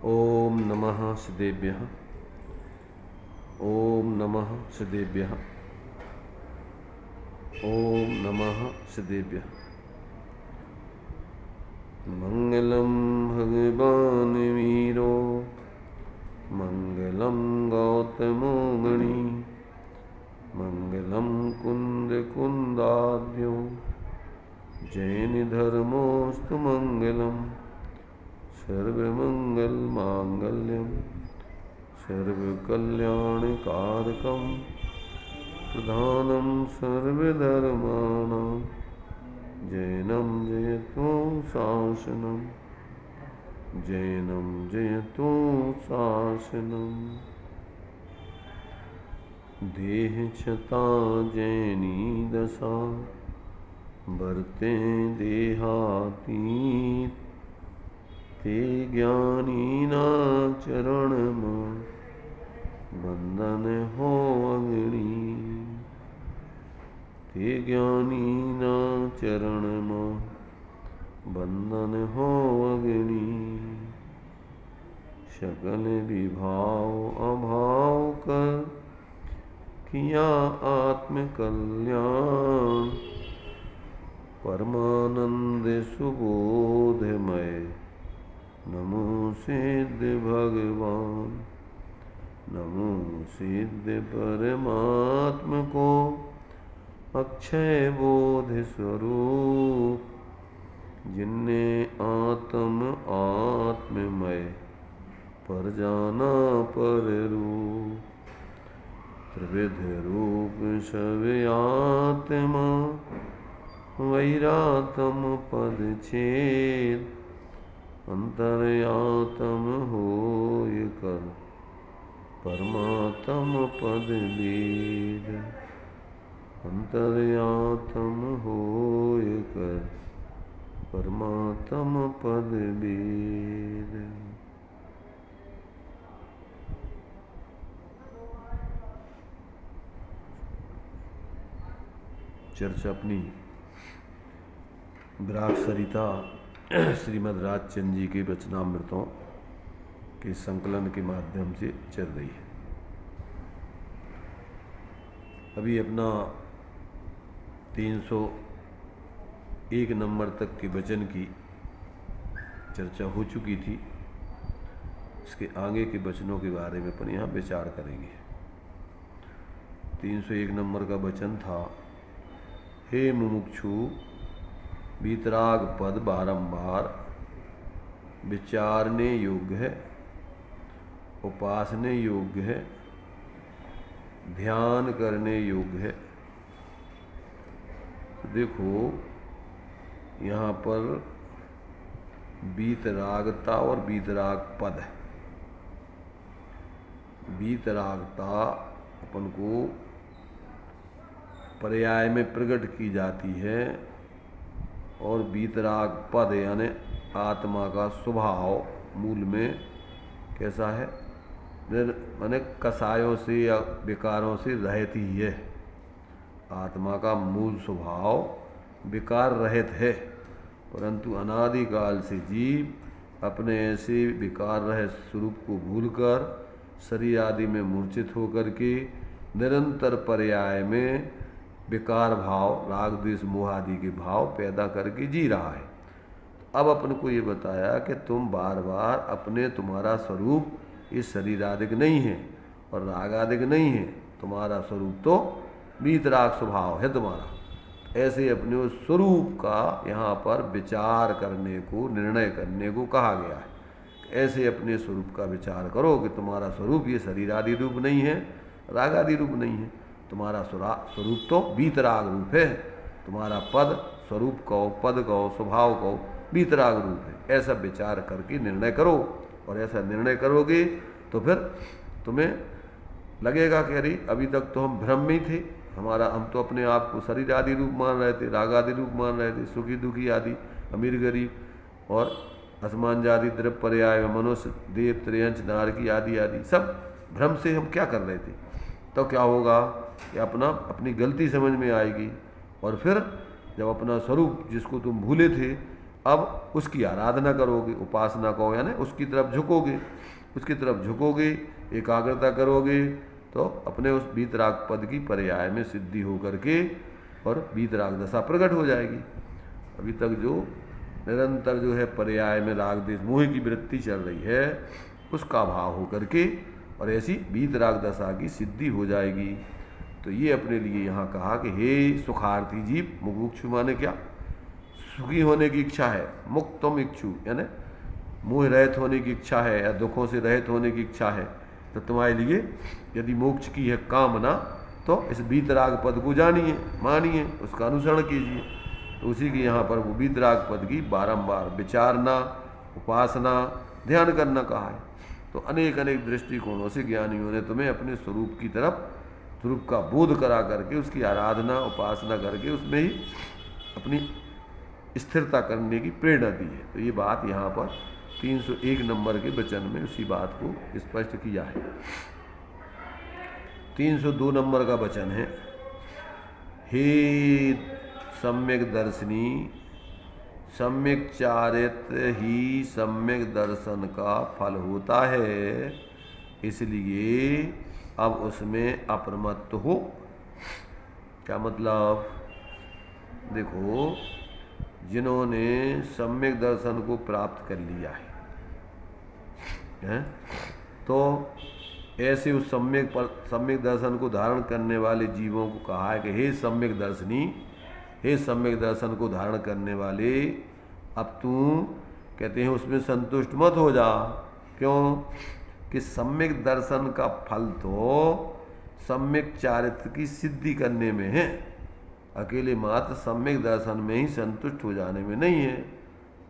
ओम नमः सिद्धेभ्यः। ओम नमः सिद्धेभ्यः। ओम नमः सिद्धेभ्यः। मंगलम भगवान वीरो मंगलम गौतमो गणी मंगलम कुंद कुंदाद्यो जैन धर्मोस्तु मंगलम सर्वमंगल मांगल्यम सर्वकल्याणकारकं प्रधानं सर्वधर्माणां जैनं जयतु शासनं जैनं जयतु शासनं। देह छता जैनी दशा बरते देहातीत ते ज्ञानी ना चरण में बंधन हो अग्नि ते ज्ञानी ना चरण में बंधन हो अग्नि। सकल विभाव अभाव कर किया आत्म कल्याण परमानंद सुबोधमय नमो सिद्ध भगवान नमो सिद्ध परमात्म को अक्षय बोध स्वरूप जिनने आत्ममय पर जाना पर रूप त्रिविध रूप सब आत्मा वैरातम पद छेद अंतर्यातम होय कर परमात्म पद वेद अंतर्यातम होय कर परमात्म पद वेद। चर्चा अपनी विराट सरिता श्रीमद् राजचंद्र जी के वचनामृतों के संकलन के माध्यम से चल रही है। अभी अपना 301 नंबर तक के वचन की चर्चा हो चुकी थी। इसके आगे के वचनों के बारे में अपन यहाँ विचार करेंगे। 301 नंबर का वचन था, हे मुमुक्षु वीतराग पद बारंबार विचारने योग्य है, उपासने योग्य है, ध्यान करने योग्य है। देखो यहाँ पर वीतरागता और वीतराग पद है। वीतरागता अपन को पर्याय में प्रकट की जाती है और वीतराग पद यानी आत्मा का स्वभाव मूल में कैसा है, माने कसायों से या विकारों से रहित ही है। आत्मा का मूल स्वभाव विकार रहित है, परंतु अनादिकाल से जीव अपने ऐसे विकार रहित स्वरूप को भूलकर शरीर आदि में मूर्छित होकर के निरंतर पर्याय में विकार भाव राग द्वेष मोह आदि के भाव पैदा करके जी रहा है। अब अपन को ये बताया कि तुम बार बार अपने तुम्हारा स्वरूप इस शरीर आदिक नहीं है और राग आदिक नहीं है, तुम्हारा स्वरूप तो वीतराग स्वभाव है तुम्हारा। ऐसे अपने उस स्वरूप का यहाँ पर विचार करने को, निर्णय करने को कहा गया है। ऐसे अपने स्वरूप का विचार करो कि तुम्हारा स्वरूप ये शरीर आदि रूप नहीं है, राग आदि रूप नहीं है, तुम्हारा स्वरूप तो वीतराग रूप है। तुम्हारा पद स्वरूप कहो, पद कहो, स्वभाव कहो, वीतराग रूप है। ऐसा विचार करके निर्णय करो, और ऐसा निर्णय करोगे तो फिर तुम्हें लगेगा कि अरे अभी तक तो हम भ्रम में ही थे, हम तो अपने आप को शरीर आदि रूप मान रहे थे, राग आदि रूप मान रहे थे, सुखी दुखी आदि, अमीर गरीब और असमान जाति द्रव्य पर्याय मनुष्य देव त्रियंश नारकी आदि आदि सब भ्रम से हम क्या कर रहे थे। तो क्या होगा कि अपनी गलती समझ में आएगी, और फिर जब अपना स्वरूप जिसको तुम भूले थे अब उसकी आराधना करोगे, उपासना कहो यानी उसकी तरफ झुकोगे, उसकी तरफ झुकोगे, एकाग्रता करोगे, तो अपने उस वीतराग पद की पर्याय में सिद्धि हो करके और वीतराग दशा प्रकट हो जाएगी। अभी तक जो निरंतर जो है पर्याय में राग देश मोह की वृत्ति चल रही है, उसका भाव हो करके और ऐसी वीतराग दशा की सिद्धि हो जाएगी। तो ये अपने लिए यहाँ कहा कि हे सुखार्थी जीव, मुमुक्षु माने क्या, सुखी होने की इच्छा है, मुक्तम इच्छु यानी मोह रहित होने की इच्छा है या दुखों से रहित होने की इच्छा है, तो तुम्हारे लिए यदि मोक्ष की है कामना तो इस वीतराग पद को जानिए, मानिए, उसका अनुसरण कीजिए। तो उसी की यहाँ पर वो वीतराग पद की बारंबार विचारना, उपासना, ध्यान करना कहा है। तो अनेक अनेक दृष्टिकोणों से ज्ञानियों ने तुम्हें अपने स्वरूप की तरफ, स्वरूप का बोध करा करके उसकी आराधना उपासना करके उसमें ही अपनी स्थिरता करने की प्रेरणा दी है। तो ये बात यहाँ पर 301 नंबर के वचन में उसी बात को स्पष्ट किया है। 302 नंबर का वचन है, हे सम्यक दर्शनी, सम्यक चारित ही सम्यक दर्शन का फल होता है, इसलिए अब उसमें अप्रमत्त हो। क्या मतलब? देखो, जिन्होंने सम्यक दर्शन को प्राप्त कर लिया है, तो ऐसे उस सम्यक दर्शन को धारण करने वाले जीवों को कहा है कि हे सम्यक दर्शनी, हे सम्यक दर्शन को धारण करने वाले, अब तू कहते हैं उसमें संतुष्ट मत हो जा। क्यों? कि सम्यक दर्शन का फल तो सम्यक चारित्र की सिद्धि करने में है, अकेले मात्र सम्यक दर्शन में ही संतुष्ट हो जाने में नहीं है।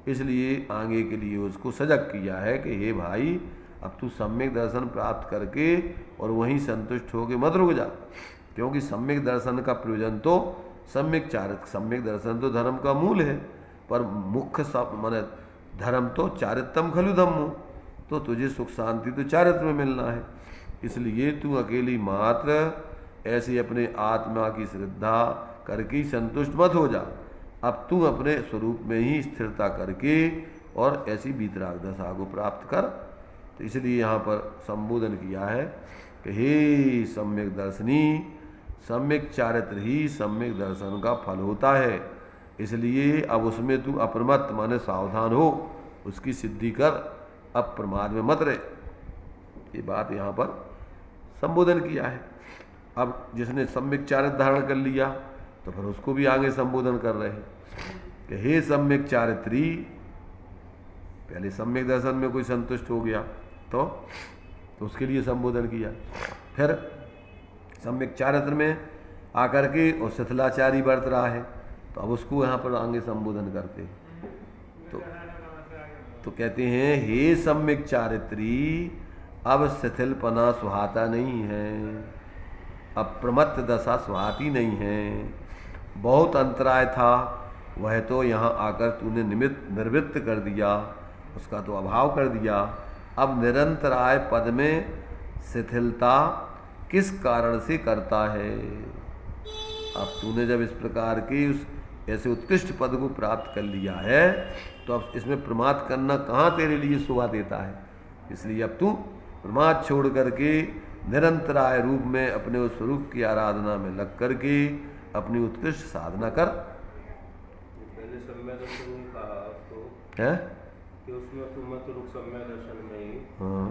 इसलिए आगे के लिए उसको सजग किया है कि हे भाई, अब तू सम्यक दर्शन प्राप्त करके और वहीं संतुष्ट होकर मत रुक जा, क्योंकि सम्यक दर्शन का प्रयोजन तो सम्यक चारित्र, सम्यक दर्शन तो धर्म का मूल है, पर मुख्य माने धर्म तो चारित्रम खलु धम्मो, तो तुझे सुख शांति तो चारित्र में मिलना है। इसलिए तू अकेली मात्र ऐसे अपने आत्मा की श्रद्धा करके संतुष्ट मत हो जा, अब तू अपने स्वरूप में ही स्थिरता करके और ऐसी वीतराग दशा को प्राप्त कर। तो इसलिए यहाँ पर संबोधन किया है कि हे सम्यक दर्शनी, सम्यक चारित्र ही सम्यक दर्शन का फल होता है, इसलिए अब उसमें तू अप्रमत्त माने सावधान हो, उसकी सिद्धि कर, अब प्रमाद में मत रहे। ये बात यहाँ पर संबोधन किया है। अब जिसने सम्यक चारित्र धारण कर लिया तो फिर उसको भी आगे संबोधन कर रहे हैं कि हे सम्यक चारित्री, पहले सम्यक दर्शन में कोई संतुष्ट हो गया तो उसके लिए संबोधन किया, फिर सम्यक चारित्र में आकर के और शिथिलाचारी बरत रहा है तो अब उसको यहाँ पर आगे संबोधन करते तो कहते हैं हे सम्यक चारित्री, अब शिथिलपना सुहाता नहीं है, अप्रमत्त दशा सुहाती नहीं है, बहुत अंतराय था वह तो यहाँ आकर तूने निर्वृत्त कर दिया, उसका तो अभाव कर दिया। अब निरंतराय पद में शिथिलता किस कारण से करता है? अब तूने जब इस प्रकार की उस ऐसे उत्कृष्ट पद को प्राप्त कर लिया है तो अब इसमें प्रमाद करना कहाँ तेरे लिए शोभा देता है? इसलिए अब तू प्रमाद छोड़ करके निरंतराय रूप में अपने उस स्वरूप की आराधना में लग करके अपनी उत्कृष्ट साधना कर। पहले सम्यक दर्शन कहा तो है कि उसमें तुम मत रुक सम्यक दर्शन में ही, हाँ,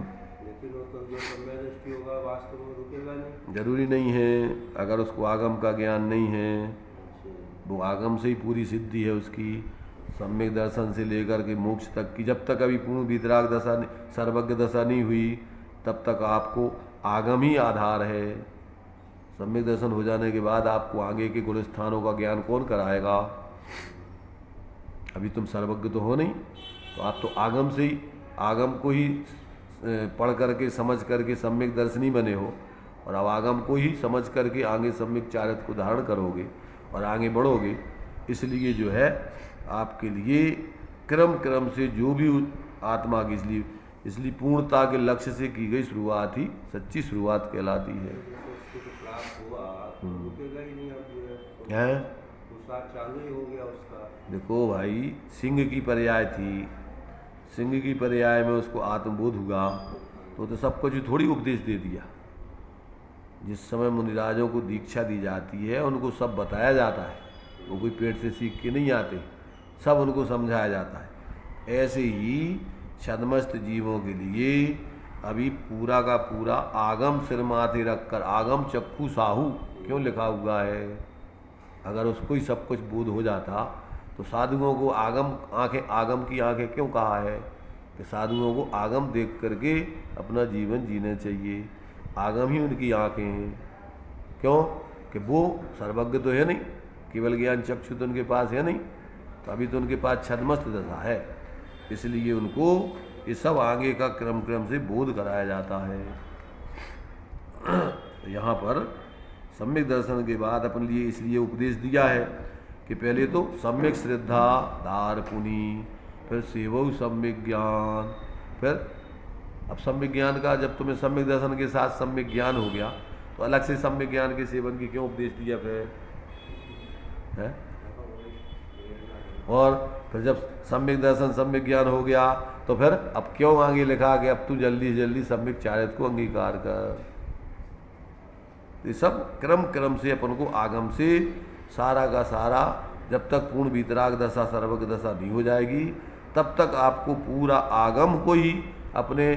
लेकिन वो तो जो सम्यक दृष्टि होगा वास्तव में रुकेगा नहीं। जरूरी नहीं है, अगर उसको आगम का ज्ञान नहीं है, वो आगम से ही पूरी सिद्धि है उसकी, सम्यक दर्शन से लेकर के मोक्ष तक की, जब तक अभी पूर्ण वीतराग दशा सर्वज्ञ दशा नहीं हुई तब तक आपको आगम ही आधार है। सम्यक दर्शन हो जाने के बाद आपको आगे के गुण स्थानों का ज्ञान कौन कराएगा? अभी तुम सर्वज्ञ तो हो नहीं, तो आप तो आगम से ही, आगम को ही पढ़ करके समझ करके सम्यक दर्शनी बने हो, और अब आगम को ही समझ करके आगे सम्यक चारित्र को धारण करोगे और आगे बढ़ोगे। इसलिए जो है आपके लिए क्रम क्रम से जो भी आत्मा की इसलिए पूर्णता के लक्ष्य से की गई शुरुआत ही सच्ची शुरुआत कहलाती है। प्राप्त हुआ तो रुकेगा ही नहीं, अब जो हैं? तो संस्कार चालू ही हो गया उसका। देखो भाई, सिंह की पर्याय थी, सिंह की पर्याय में उसको आत्मबोध हुआ तो सब कुछ थोड़ी उपदेश दे दिया। जिस समय मुनिराजों को दीक्षा दी जाती है उनको सब बताया जाता है, वो कोई पेट से सीख के नहीं आते, सब उनको समझाया जाता है। ऐसे ही छद्मस्त जीवों के लिए अभी पूरा का पूरा आगम सिर माथे रखकर, आगम चक्षु साहू क्यों लिखा हुआ है? अगर उसको ही सब कुछ बोध हो जाता तो साधुओं को आगम आंखें, आगम की आंखें क्यों कहा है? कि साधुओं को आगम देख करके अपना जीवन जीना चाहिए, आगम ही उनकी आंखें हैं। क्यों? कि वो सर्वज्ञ तो है नहीं, केवल ज्ञान चक्षु तो उनके पास है नहीं, तो अभी तो उनके पास छद्मस्त दशा है, इसलिए उनको ये सब आगे का क्रम क्रम से बोध कराया जाता है। यहाँ पर सम्यक दर्शन के बाद अपन लिए इसलिए उपदेश दिया है कि पहले तो सम्यक श्रद्धा धार पुनि, फिर सेवऊ सम्यक ज्ञान, फिर अब सम्यक ज्ञान का, जब तुम्हें सम्यक दर्शन के साथ सम्यक ज्ञान हो गया तो अलग से सम्यक ज्ञान के सेवन की क्यों उपदेश दिया फिर है? और फिर जब सम्यक दर्शन सम्यक ज्ञान हो गया तो फिर अब क्यों आगे लिखा कि अब तू जल्दी जल्दी सम्यक चारित्र को अंगीकार कर? ये सब क्रम क्रम से अपन को आगम से सारा का सारा, जब तक पूर्ण वीतराग दशा सर्वज्ञ दशा नहीं हो जाएगी तब तक आपको पूरा आगम को ही अपने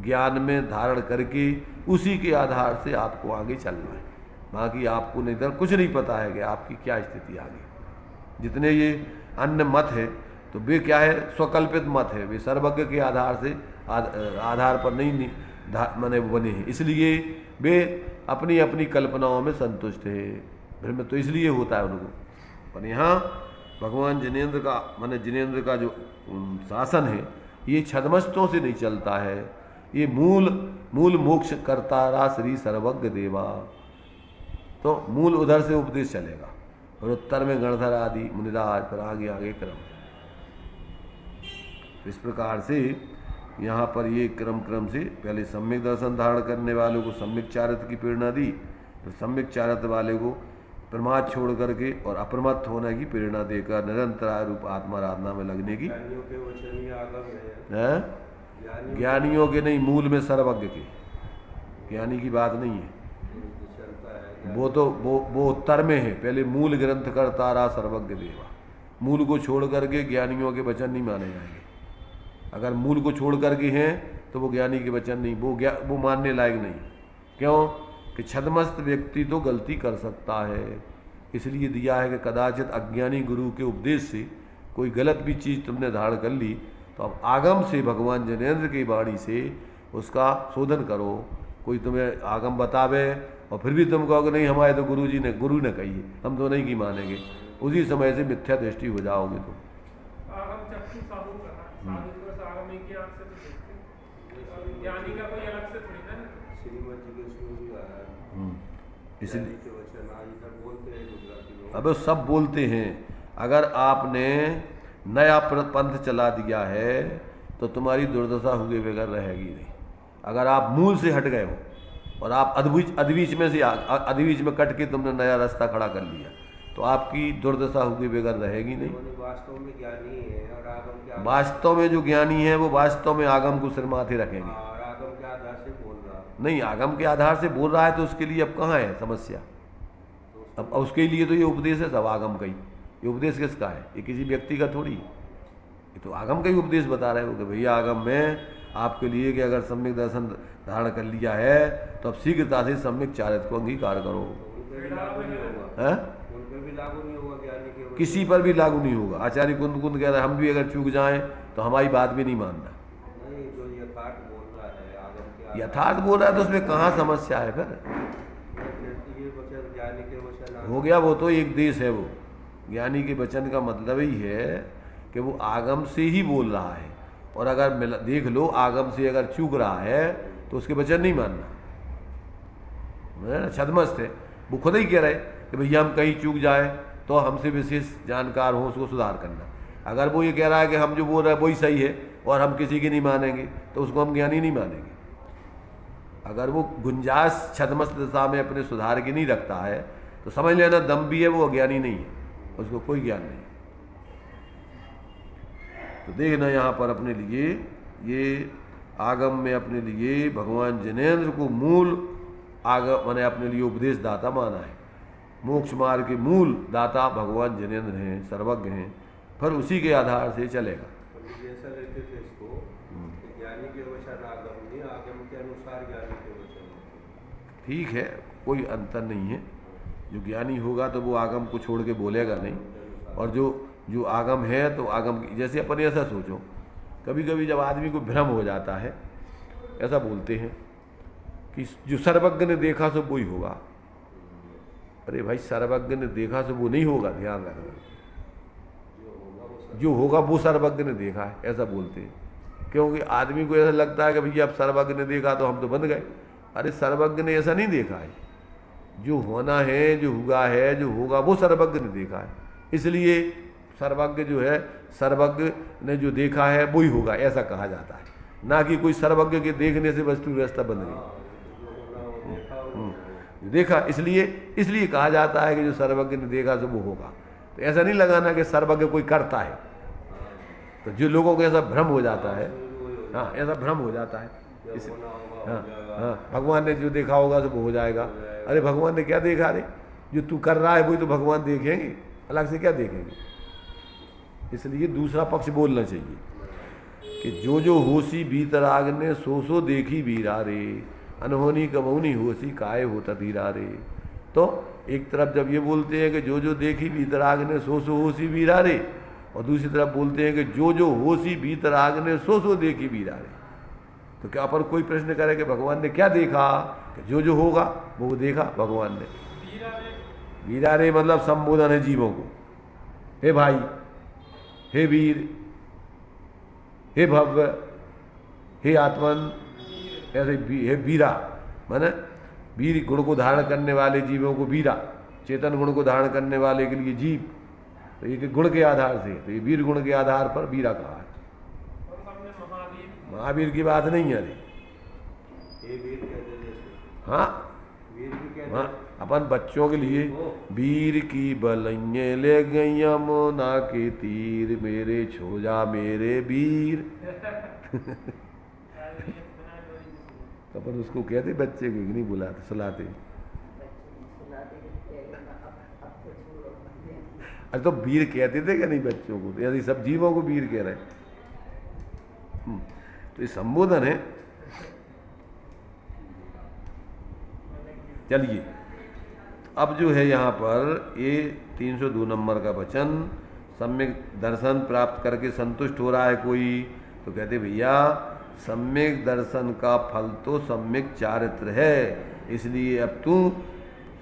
ज्ञान में धारण करके उसी के आधार से आपको आगे चलना है। बाकी आपको नहीं तो कुछ नहीं पता है कि आपकी क्या स्थिति आगे। जितने ये अन्य मत है तो वे क्या है? स्वकल्पित मत है, वे सर्वज्ञ के आधार से आधार पर नहीं माने बने हैं, इसलिए वे अपनी अपनी कल्पनाओं में संतुष्ट है। भ्रम तो इसलिए होता है उनको। पर यहाँ भगवान जिनेंद्र का माने जिनेंद्र का जो शासन है ये छद्मस्तों से नहीं चलता है, ये मूल मोक्ष करतारा श्री सर्वज्ञ देवा, तो मूल उधर से उपदेश चलेगा और उत्तर में गणधर आदि मुनिराज, फिर आगे आगे क्रम। इस प्रकार से यहाँ पर ये क्रम क्रम से पहले सम्यक दर्शन धारण करने वालों को सम्यक चारित्र की प्रेरणा दी, फिर सम्यक चारित्र वाले को प्रमाद छोड़ करके और अप्रमत्त होने की प्रेरणा देकर निरंतर रूप आत्माराधना में लगने की। ज्ञानियों के नहीं, मूल में सर्वज्ञ के, ज्ञानी की बात नहीं है, वो तो वो उत्तर में है। पहले मूल ग्रंथ करतारा सर्वज्ञ देवा, मूल को छोड़ करके ज्ञानियों के वचन नहीं माने जाएंगे। अगर मूल को छोड़ करके हैं तो वो ज्ञानी के वचन नहीं, वो मानने लायक नहीं। क्यों? कि छद्मस्त व्यक्ति तो गलती कर सकता है, इसलिए दिया है कि कदाचित अज्ञानी गुरु के उपदेश से कोई गलत भी चीज़ तुमने धारण कर ली तो अब आगम से, भगवान जिनेंद्र की वाणी से उसका शोधन करो। कोई तुम्हें आगम बतावे और फिर भी तुम कहोगे नहीं हमारे तो गुरु ने कही है, हम तो नहीं की मानेंगे, उसी समय से मिथ्या दृष्टि हो जाओगे तुम। इसलिए अब सब बोलते हैं, अगर आपने नया पंथ चला दिया है तो तुम्हारी दुर्दशा हुए बगैर रहेगी नहीं। अगर आप मूल से हट गए हो और आप अधबीच में कट के तुमने नया रास्ता खड़ा कर लिया तो आपकी दुर्दशा हुए बगैर रहेगी नहीं। वास्तव में ज्ञानी है और आगम के वास्तव में जो ज्ञानी है वो वास्तव में आगम को सिर माथे रखेंगे। आगम के आधार से बोल रहा नहीं, आगम के आधार से बोल रहा है तो उसके लिए अब कहाँ है समस्या? अब उसके लिए तो ये उपदेश है सब आगम का ही। ये उपदेश किसका है? ये किसी व्यक्ति का थोड़ी, ये तो आगम का ही उपदेश बता रहे हो कि भैया आगम में आपके लिए कि अगर सम्यक दर्शन धारण कर लिया है तो अब शीघ्रता से सम्यक चारित्र को अंगीकार करो। है किसी पर भी लागू नहीं होगा। आचार्य कुंद कह रहे हैं हम भी अगर चूक जाएं तो हमारी बात भी नहीं मानना। यथार्थ बोल रहा है तो उसमें कहाँ समस्या है? फिर हो गया, वो तो एक देश है। वो ज्ञानी के वचन का मतलब ही है कि वो आगम से ही बोल रहा है, और अगर देख लो आगम से अगर चूक रहा है तो उसके वचन नहीं मानना। छद्मस्त है, वो खुद ही कह रहे कि भैया हम कहीं चूक जाए तो हमसे विशेष जानकार हो, उसको सुधार करना। अगर वो ये कह रहा है कि हम जो बोल रहे हैं वही सही है और हम किसी की नहीं मानेंगे तो उसको हम ज्ञानी नहीं मानेंगे। अगर वो गुंजाइश छद्मस्त दशा में अपने सुधार की नहीं रखता है तो समझ लेना दम भी है, वो अज्ञानी नहीं है। उसको कोई ज्ञान नहीं। तो देखना यहाँ पर अपने लिए ये आगम में अपने लिए भगवान जिनेंद्र को मूल आगम माने अपने लिए उपदेश दाता माना है। मोक्ष मार्ग के मूल दाता भगवान जिनेंद्र हैं, सर्वज्ञ हैं, फिर उसी के आधार से चलेगा। जैसा लेते थे इसको ज्ञानी के वचन आगम नहीं, आगम के अनुसार ज्ञानी के वचन। ठीक है, कोई अंतर नहीं है। जो ज्ञानी होगा तो वो आगम को छोड़ के बोलेगा नहीं, और जो आगम है तो आगम जैसे अपन ऐसा सोचो, कभी कभी जब आदमी को भ्रम हो जाता है, ऐसा बोलते हैं कि जो सर्वज्ञ ने देखा सो वो ही होगा। अरे भाई, सर्वज्ञ ने देखा सो वो नहीं होगा, ध्यान रखना। जो होगा वो सर्वज्ञ ने देखा है, ऐसा बोलते हैं। क्योंकि आदमी को ऐसा लगता है कि भैया अब सर्वज्ञ ने देखा तो हम तो बंद गए। अरे सर्वज्ञ ने ऐसा नहीं देखा है, जो होना है, जो हुआ है, जो होगा वो सर्वज्ञ ने देखा है। इसलिए सर्वज्ञ जो है, सर्वज्ञ ने जो देखा है वो ही होगा, ऐसा कहा जाता है, ना कि कोई सर्वज्ञ के देखने से वस्तु व्यवस्था बन गई। देखा इसलिए कहा जाता है कि जो सर्वज्ञ ने देखा तो वो होगा। तो ऐसा नहीं लगाना कि सर्वज्ञ कोई करता है। तो जो लोगों को ऐसा भ्रम हो जाता है, हाँ ऐसा भ्रम हो जाता है। हाँ, भगवान ने जो देखा होगा तो वो हो जाएगा। अरे भगवान ने क्या देखा? रे जो तू कर रहा है वही तो भगवान देखेंगे, अलग से क्या देखेंगे। इसलिए दूसरा पक्ष बोलना चाहिए कि जो होसी भीतराग ने सो देखी बीरा रे, अनहोनी कमौनी होसी काहे होता धीरा रे। तो एक तरफ जब ये बोलते हैं कि जो देखी भीतराग ने सो होसी बीरा रे, और दूसरी तरफ बोलते हैं कि जो होसी भीतराग ने सो देखी बीरा रे। तो क्या अपन कोई प्रश्न करे कि भगवान ने क्या देखा? कि जो होगा वो देखा भगवान ने। बीरा रे मतलब संबोधन है जीवों को, हे भाई, हे वीर, हे भव्य, हे आत्मन, ऐसे हे वीरा माने वीर गुण को धारण करने वाले जीवों को वीरा, चेतन गुण को धारण करने वाले के लिए जीव। तो ये गुण के आधार से, तो ये वीर गुण के आधार पर वीरा कहा है। महावीर की बात नहीं है। हाँ, अपन बच्चों के लिए वीर की बलैये ले गई यमुना के तीर, मेरे छोजा मेरे वीर। अपन उसको कहते बच्चे को, नहीं बुलाते, सुलाते। अरे तो वीर कहते थे क्या नहीं बच्चों को? तो यदि सब जीवों को वीर कह रहे हैं। तो ये संबोधन है। चलिए, अब जो है यहाँ पर ये 302 नंबर का वचन, सम्यक दर्शन प्राप्त करके संतुष्ट हो रहा है कोई, तो कहते भैया सम्यक दर्शन का फल तो सम्यक चारित्र है। इसलिए अब तू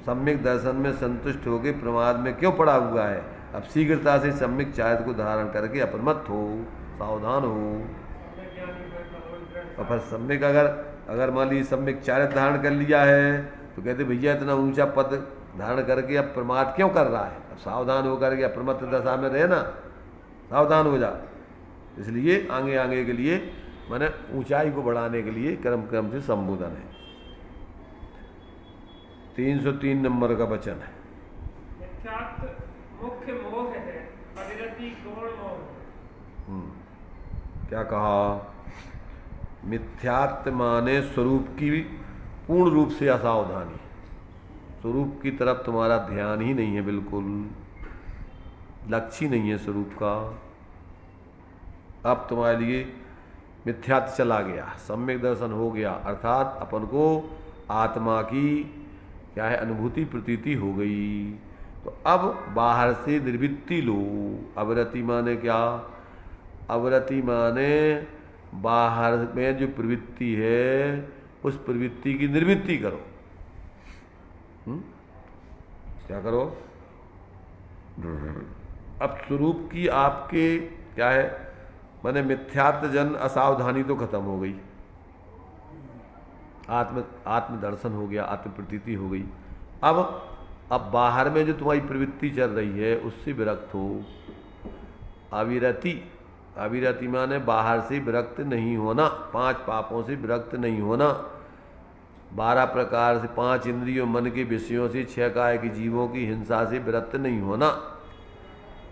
सम्यक दर्शन में संतुष्ट होकर प्रमाद में क्यों पड़ा हुआ है? अब शीघ्रता से सम्यक चारित्र को धारण करके अप्रमत्त हो, सावधान हो। और फिर सम्यक अगर मान लीजिए सम्यक चारित्र धारण कर लिया है, तो कहते भैया इतना ऊंचा पद धारण करके अब प्रमाद क्यों कर रहा है? अब सावधान होकर के अप्रमत्त दशा में रहे ना, सावधान हो जा। इसलिए आगे आगे के लिए माने ऊंचाई को बढ़ाने के लिए क्रम क्रम से संबोधन है। 303 नंबर का वचन है। मुख्य मोह है, अविरति गौण मोह। क्या कहा? मिथ्यात्व माने स्वरूप की पूर्ण रूप से असावधानी, स्वरूप की तरफ तुम्हारा ध्यान ही नहीं है, बिल्कुल लक्ष्य ही नहीं है स्वरूप का। अब तुम्हारे लिए मिथ्यात्व चला गया, सम्यक दर्शन हो गया, अर्थात अपन को आत्मा की क्या है अनुभूति प्रतीति हो गई। तो अब बाहर से निर्वृत्ति लो। अवरति माने क्या? अवरति माने बाहर में जो प्रवृत्ति है उस प्रवृत्ति की निर्वृत्ति करो। क्या करो? अब स्वरूप की आपके क्या है माने मिथ्यात्व जन असावधानी तो खत्म हो गई, आत्म दर्शन हो गया, आत्म प्रतीति हो गई। अब बाहर में जो तुम्हारी प्रवृत्ति चल रही है उससे विरक्त हो। अविरति माने बाहर से विरक्त नहीं होना, 5 पापों से विरक्त नहीं होना, 12 प्रकार से 5 इंद्रियों मन के विषयों से 6 काय के जीवों की हिंसा से विरक्त नहीं होना।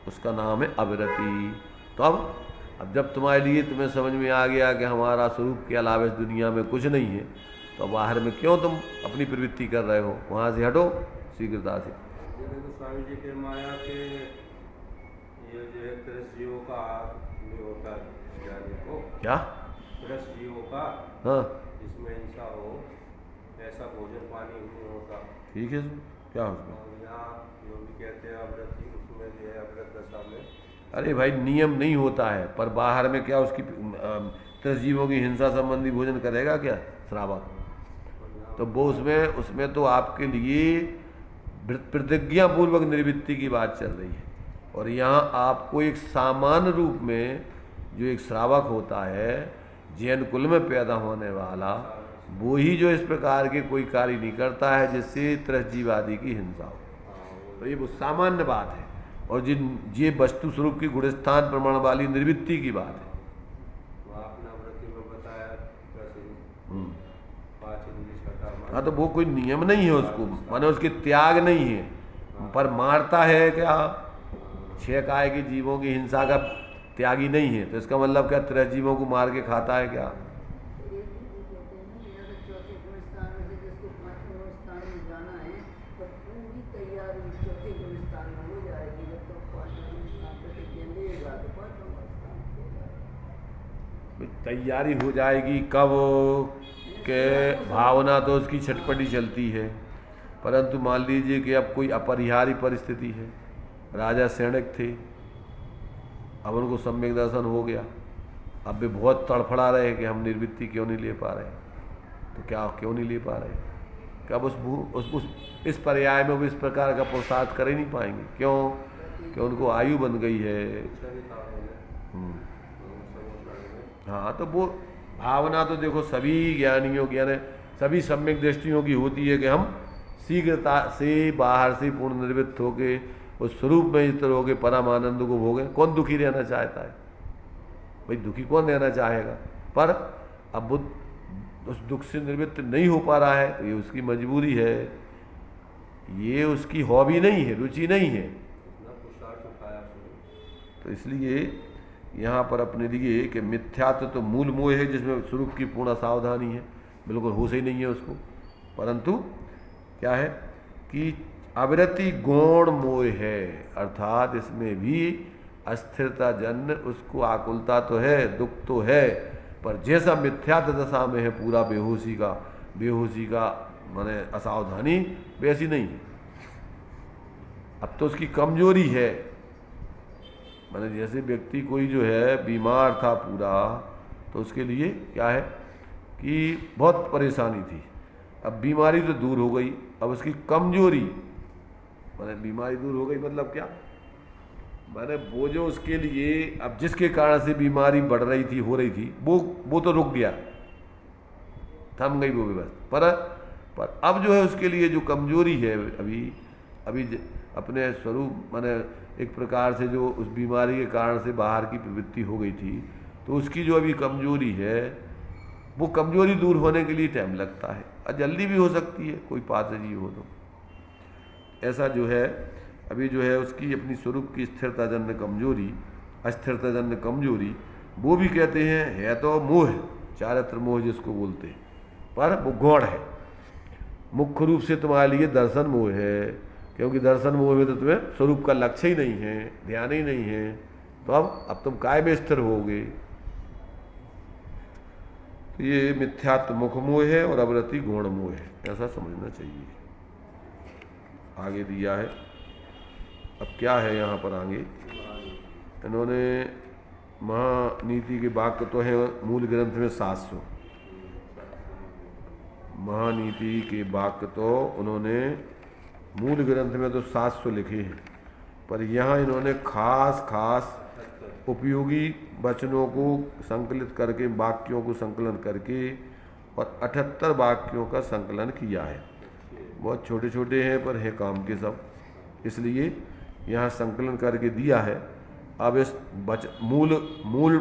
उसका नाम है अविरति। तो अब जब तुम्हारे लिए तुम्हें समझ में आ गया कि हमारा स्वरूप के अलावा इस दुनिया में कुछ नहीं है, तो बाहर में क्यों तुम अपनी प्रवृत्ति कर रहे हो? वहाँ से हटो शीघ्रता से। जैसे तो स्वामी जी के माया के ये जो है 30 जीवों का भी होता है ज्ञानी को, क्या? 30 जीवों का, हाँ जिसमें हिंसा हो, ऐसा भोजन पानी नहीं होता। ठीक है, क्या हो उसमें? और यहाँ जो भी कहते हैं अवृत्ति, उसमें जो है अवृत दशा में, अरे भाई नियम नहीं होता है, पर बाहर में क्या उसकी 30 जीवों की हिंसा संबंधी भोजन करेगा क्या श्रावक? तो वो उसमें तो आपके लिए प्रतिज्ञा पूर्वक निर्वृत्ति की बात चल रही है। और यहाँ आपको एक सामान्य रूप में जो एक श्रावक होता है जैन कुल में पैदा होने वाला, वो ही जो इस प्रकार के कोई कार्य नहीं करता है जिससे त्रसजीवादी की हिंसा हो। तो ये वो सामान्य बात है। और ये वस्तु स्वरूप की गुणस्थान प्रमाण वाली निर्वृत्ति की बात है। वो आपने अवृत्ति में बताया 5 इंद्रिय छठा। हाँ, तो वो कोई नियम नहीं है उसको, माने उसके त्याग नहीं है, पर मारता है क्या? 6 काय के जीवों की हिंसा का त्यागी नहीं है, तो इसका मतलब क्या 13 जीवों को मार के खाता है क्या? तैयारी हो जाएगी कब के भावना तो उसकी छटपटी चलती है, परंतु मान लीजिए कि अब कोई अपरिहार्य परिस्थिति है, राजा सैनिक थे, अब उनको सम्यक दर्शन हो गया, अब वे बहुत तड़फड़ा रहे कि हम निर्वृत्ति क्यों नहीं ले पा रहे। तो क्या क्यों नहीं ले पा रहे? कब उस इस पर्याय में वो इस प्रकार का पुरुषार्थ कर ही नहीं पाएंगे। क्यों? कि उनको आयु बन गई है। हाँ, तो वो भावना तो देखो सभी ज्ञानियों की, यानी सभी सम्यक दृष्टियों की होती है कि हम शीघ्रता से बाहर से पूर्ण निर्वृत्त होके उस स्वरूप में इस तरह होके परम आनंद को भोगें। कौन दुखी रहना चाहता है भाई? दुखी कौन रहना चाहेगा? पर अब वो उस दुख से निवृत्त नहीं हो पा रहा है, तो ये उसकी मजबूरी है, ये उसकी हॉबी नहीं है, रुचि नहीं है। तो इसलिए यहाँ पर अपने लिए कि मिथ्यात्व तो मूल मोह है जिसमें स्वरूप की पूर्ण सावधानी है, बिल्कुल होश ही नहीं है उसको। परंतु क्या है कि अविरति गौण मोह है, अर्थात इसमें भी अस्थिरता जन्य उसको आकुलता तो है, दुख तो है, पर जैसा मिथ्यात्व दशा में है पूरा बेहोशी का माने असावधानी, वैसी नहीं है। अब तो उसकी कमजोरी है, माने जैसे व्यक्ति कोई जो है बीमार था पूरा, तो उसके लिए क्या है कि बहुत परेशानी थी, अब बीमारी तो दूर हो गई, अब उसकी कमजोरी माने बीमारी दूर हो गई मतलब क्या, माने वो जो उसके लिए अब जिसके कारण से बीमारी बढ़ रही थी, हो रही थी, वो तो रुक गया, थम गई वो व्यवस्था। पर अब जो है उसके लिए जो कमजोरी है अभी अपने स्वरूप माने एक प्रकार से जो उस बीमारी के कारण से बाहर की प्रवृत्ति हो गई थी, तो उसकी जो अभी कमजोरी है, वो कमजोरी दूर होने के लिए टाइम लगता है, और जल्दी भी हो सकती है, कोई पात्र जीव हो तो। ऐसा जो है अभी जो है उसकी अपनी स्वरूप की स्थिरताजन्य कमजोरी, अस्थिरताजन्य कमजोरी, वो भी कहते हैं है तो मोह, चारित्र मोह जिसको बोलते हैं, पर वो गौण है। मुख्य रूप से तुम्हारे लिए दर्शन मोह है, क्योंकि दर्शन मोह में तो तुम्हें स्वरूप का लक्ष्य ही नहीं है, ध्यान ही नहीं है, तो अब तुम काय में स्थिर होगे। तो ये मिथ्यात्व मुख मोह है और अवृत्ति गौण मोह है, ऐसा समझना चाहिए। आगे दिया है, अब क्या है यहाँ पर आगे इन्होंने महानीति के वाक्य तो है मूल ग्रंथ में 700, महानीति के वाक्य तो उन्होंने मूल ग्रंथ में तो 700 लिखे हैं, पर यहाँ इन्होंने खास उपयोगी वचनों को संकलित करके, वाक्यों को संकलन करके और 78 वाक्यों का संकलन किया है। बहुत छोटे छोटे हैं पर है काम के सब, इसलिए यहाँ संकलन करके दिया है। अब इस मूल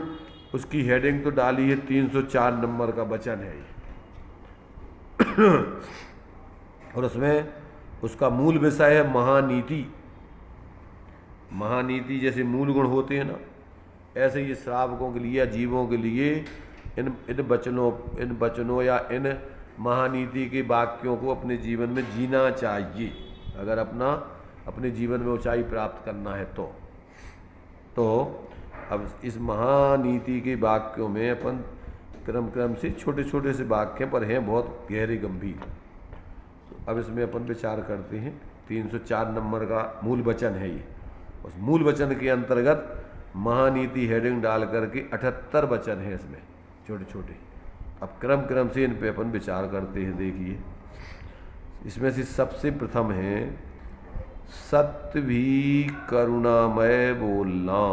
उसकी हेडिंग तो डाली है, 304 नंबर का वचन है ये और उसमें उसका मूल विषय है महानीति। महानीति जैसे मूल गुण होते हैं ना, ऐसे ये श्रावकों के लिए या जीवों के लिए इन वचनों या इन महानीति के वाक्यों को अपने जीवन में जीना चाहिए, अगर अपने जीवन में ऊंचाई प्राप्त करना है तो अब इस महानीति के वाक्यों में अपन क्रम से छोटे छोटे से वाक्य पर हैं बहुत गहरे गंभीर। तो अब इसमें अपन विचार करते हैं। 304 नंबर का मूल वचन है ये। उस मूल वचन के अंतर्गत महानीति हेडिंग डाल करके 78 वचन हैं इसमें छोटे छोटे। अब क्रम से इन पे अपन विचार करते हैं। देखिए, इसमें से सबसे प्रथम है सत्य भी करुणामय बोलना।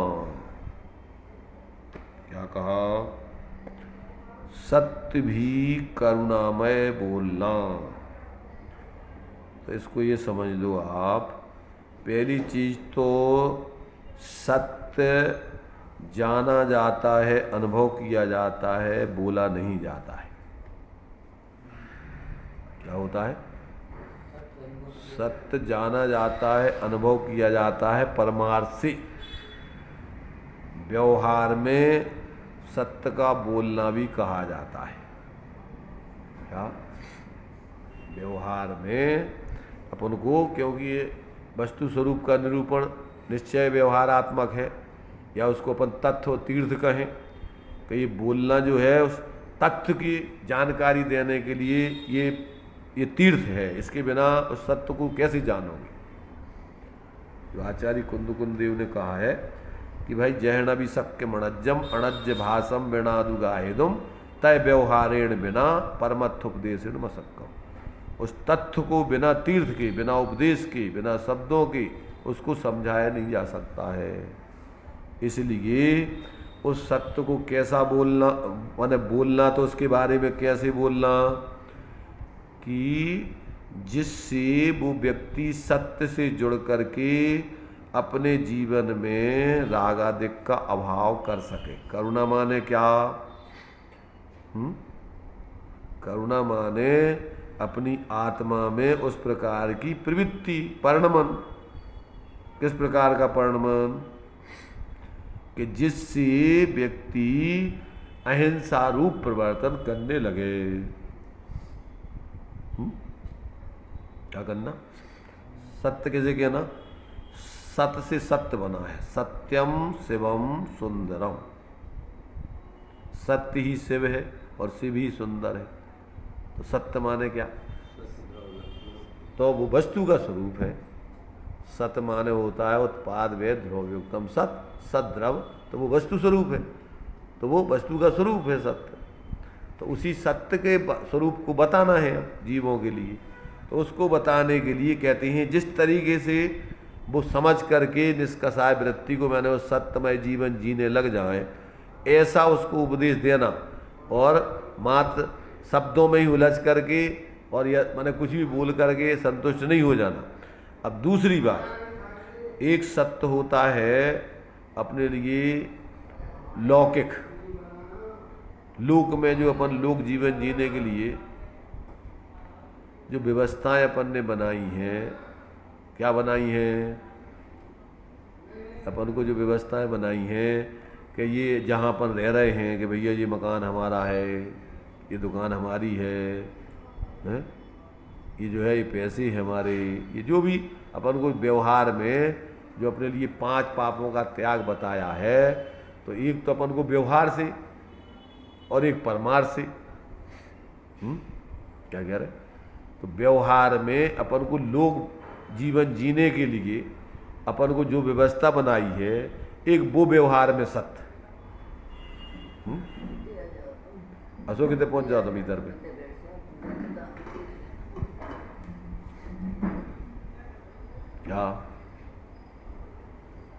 क्या कहा? सत्य भी करुणामय बोलना। तो इसको ये समझ लो आप, पहली चीज तो सत्य जाना जाता है, अनुभव किया जाता है, बोला नहीं जाता है। क्या होता है? सत्य जाना जाता है, अनुभव किया जाता है परमार्थ से। व्यवहार में सत्य का बोलना भी कहा जाता है। क्या? व्यवहार में अपन को, क्योंकि ये वस्तु स्वरूप का निरूपण निश्चय व्यवहारात्मक है, या उसको अपन तथ्य और तीर्थ कहें, कि ये बोलना जो है उस तथ्य की जानकारी देने के लिए ये तीर्थ है। इसके बिना उस सत्य को कैसे जानोगे? जो आचार्य कुंद देव ने कहा है कि भाई जहण भी सक्य मणज्जम अणज्य भाषम बिनादु गाहेदुम तय व्यवहारेण बिना परमत्थोपदेशेण मसक्कम। उस तथ्य को बिना तीर्थ के, बिना उपदेश के, बिना शब्दों के उसको समझाया नहीं जा सकता है। इसलिए उस सत्य को कैसा बोलना, माने बोलना तो उसके बारे में कैसे बोलना कि जिससे वो व्यक्ति सत्य से जुड़ करके अपने जीवन में राग आदि का अभाव कर सके। करुणा माने क्या? करुणा माने अपनी आत्मा में उस प्रकार की प्रवृत्ति, परिणमन। किस प्रकार का परिणमन? कि जिससे व्यक्ति अहिंसा रूप परिवर्तन करने लगे। क्या करना? सत्य कैसे कहना? सत्य से सत्य बना है। सत्यम शिवम सुंदरम। सत्य ही शिव है और शिव ही सुंदर है। तो सत्य माने क्या? तो वो वस्तु का स्वरूप है। सत्य माने होता है उत्पाद वे ध्रुवयुक्तम सत, सद्रव। तो वो वस्तु स्वरूप है, तो वो वस्तु का स्वरूप है सत्य। तो उसी सत्य के स्वरूप को बताना है अब जीवों के लिए। तो उसको बताने के लिए कहते हैं जिस तरीके से वो समझ करके निष्कषाय वृत्ति को, मैंने उस सत्यमय जीवन जीने लग जाए, ऐसा उसको उपदेश देना। और मात्र शब्दों में ही उलझ करके और मैंने कुछ भी बोल करके संतुष्ट नहीं हो जाना। अब दूसरी बात, एक सत्य होता है अपने लिए लौकिक, लोक में जो अपन लोक जीवन जीने के लिए जो व्यवस्थाएं अपन ने बनाई हैं। क्या बनाई हैं? अपन को जो व्यवस्थाएं बनाई हैं कि ये जहाँ अपन रह रहे हैं कि भैया ये मकान हमारा है, ये दुकान हमारी है, ये जो है ये पैसे हमारे, ये जो भी अपन को व्यवहार में जो अपने लिए 5 पापों का त्याग बताया है, तो एक तो अपन को व्यवहार से और एक परमार्थ से। क्या कह रहे? तो व्यवहार में अपन को लोग जीवन जीने के लिए अपन को जो व्यवस्था बनाई है, एक वो व्यवहार में सत्य। अशोक कितने पहुंच जाओ तुम इधर में। क्या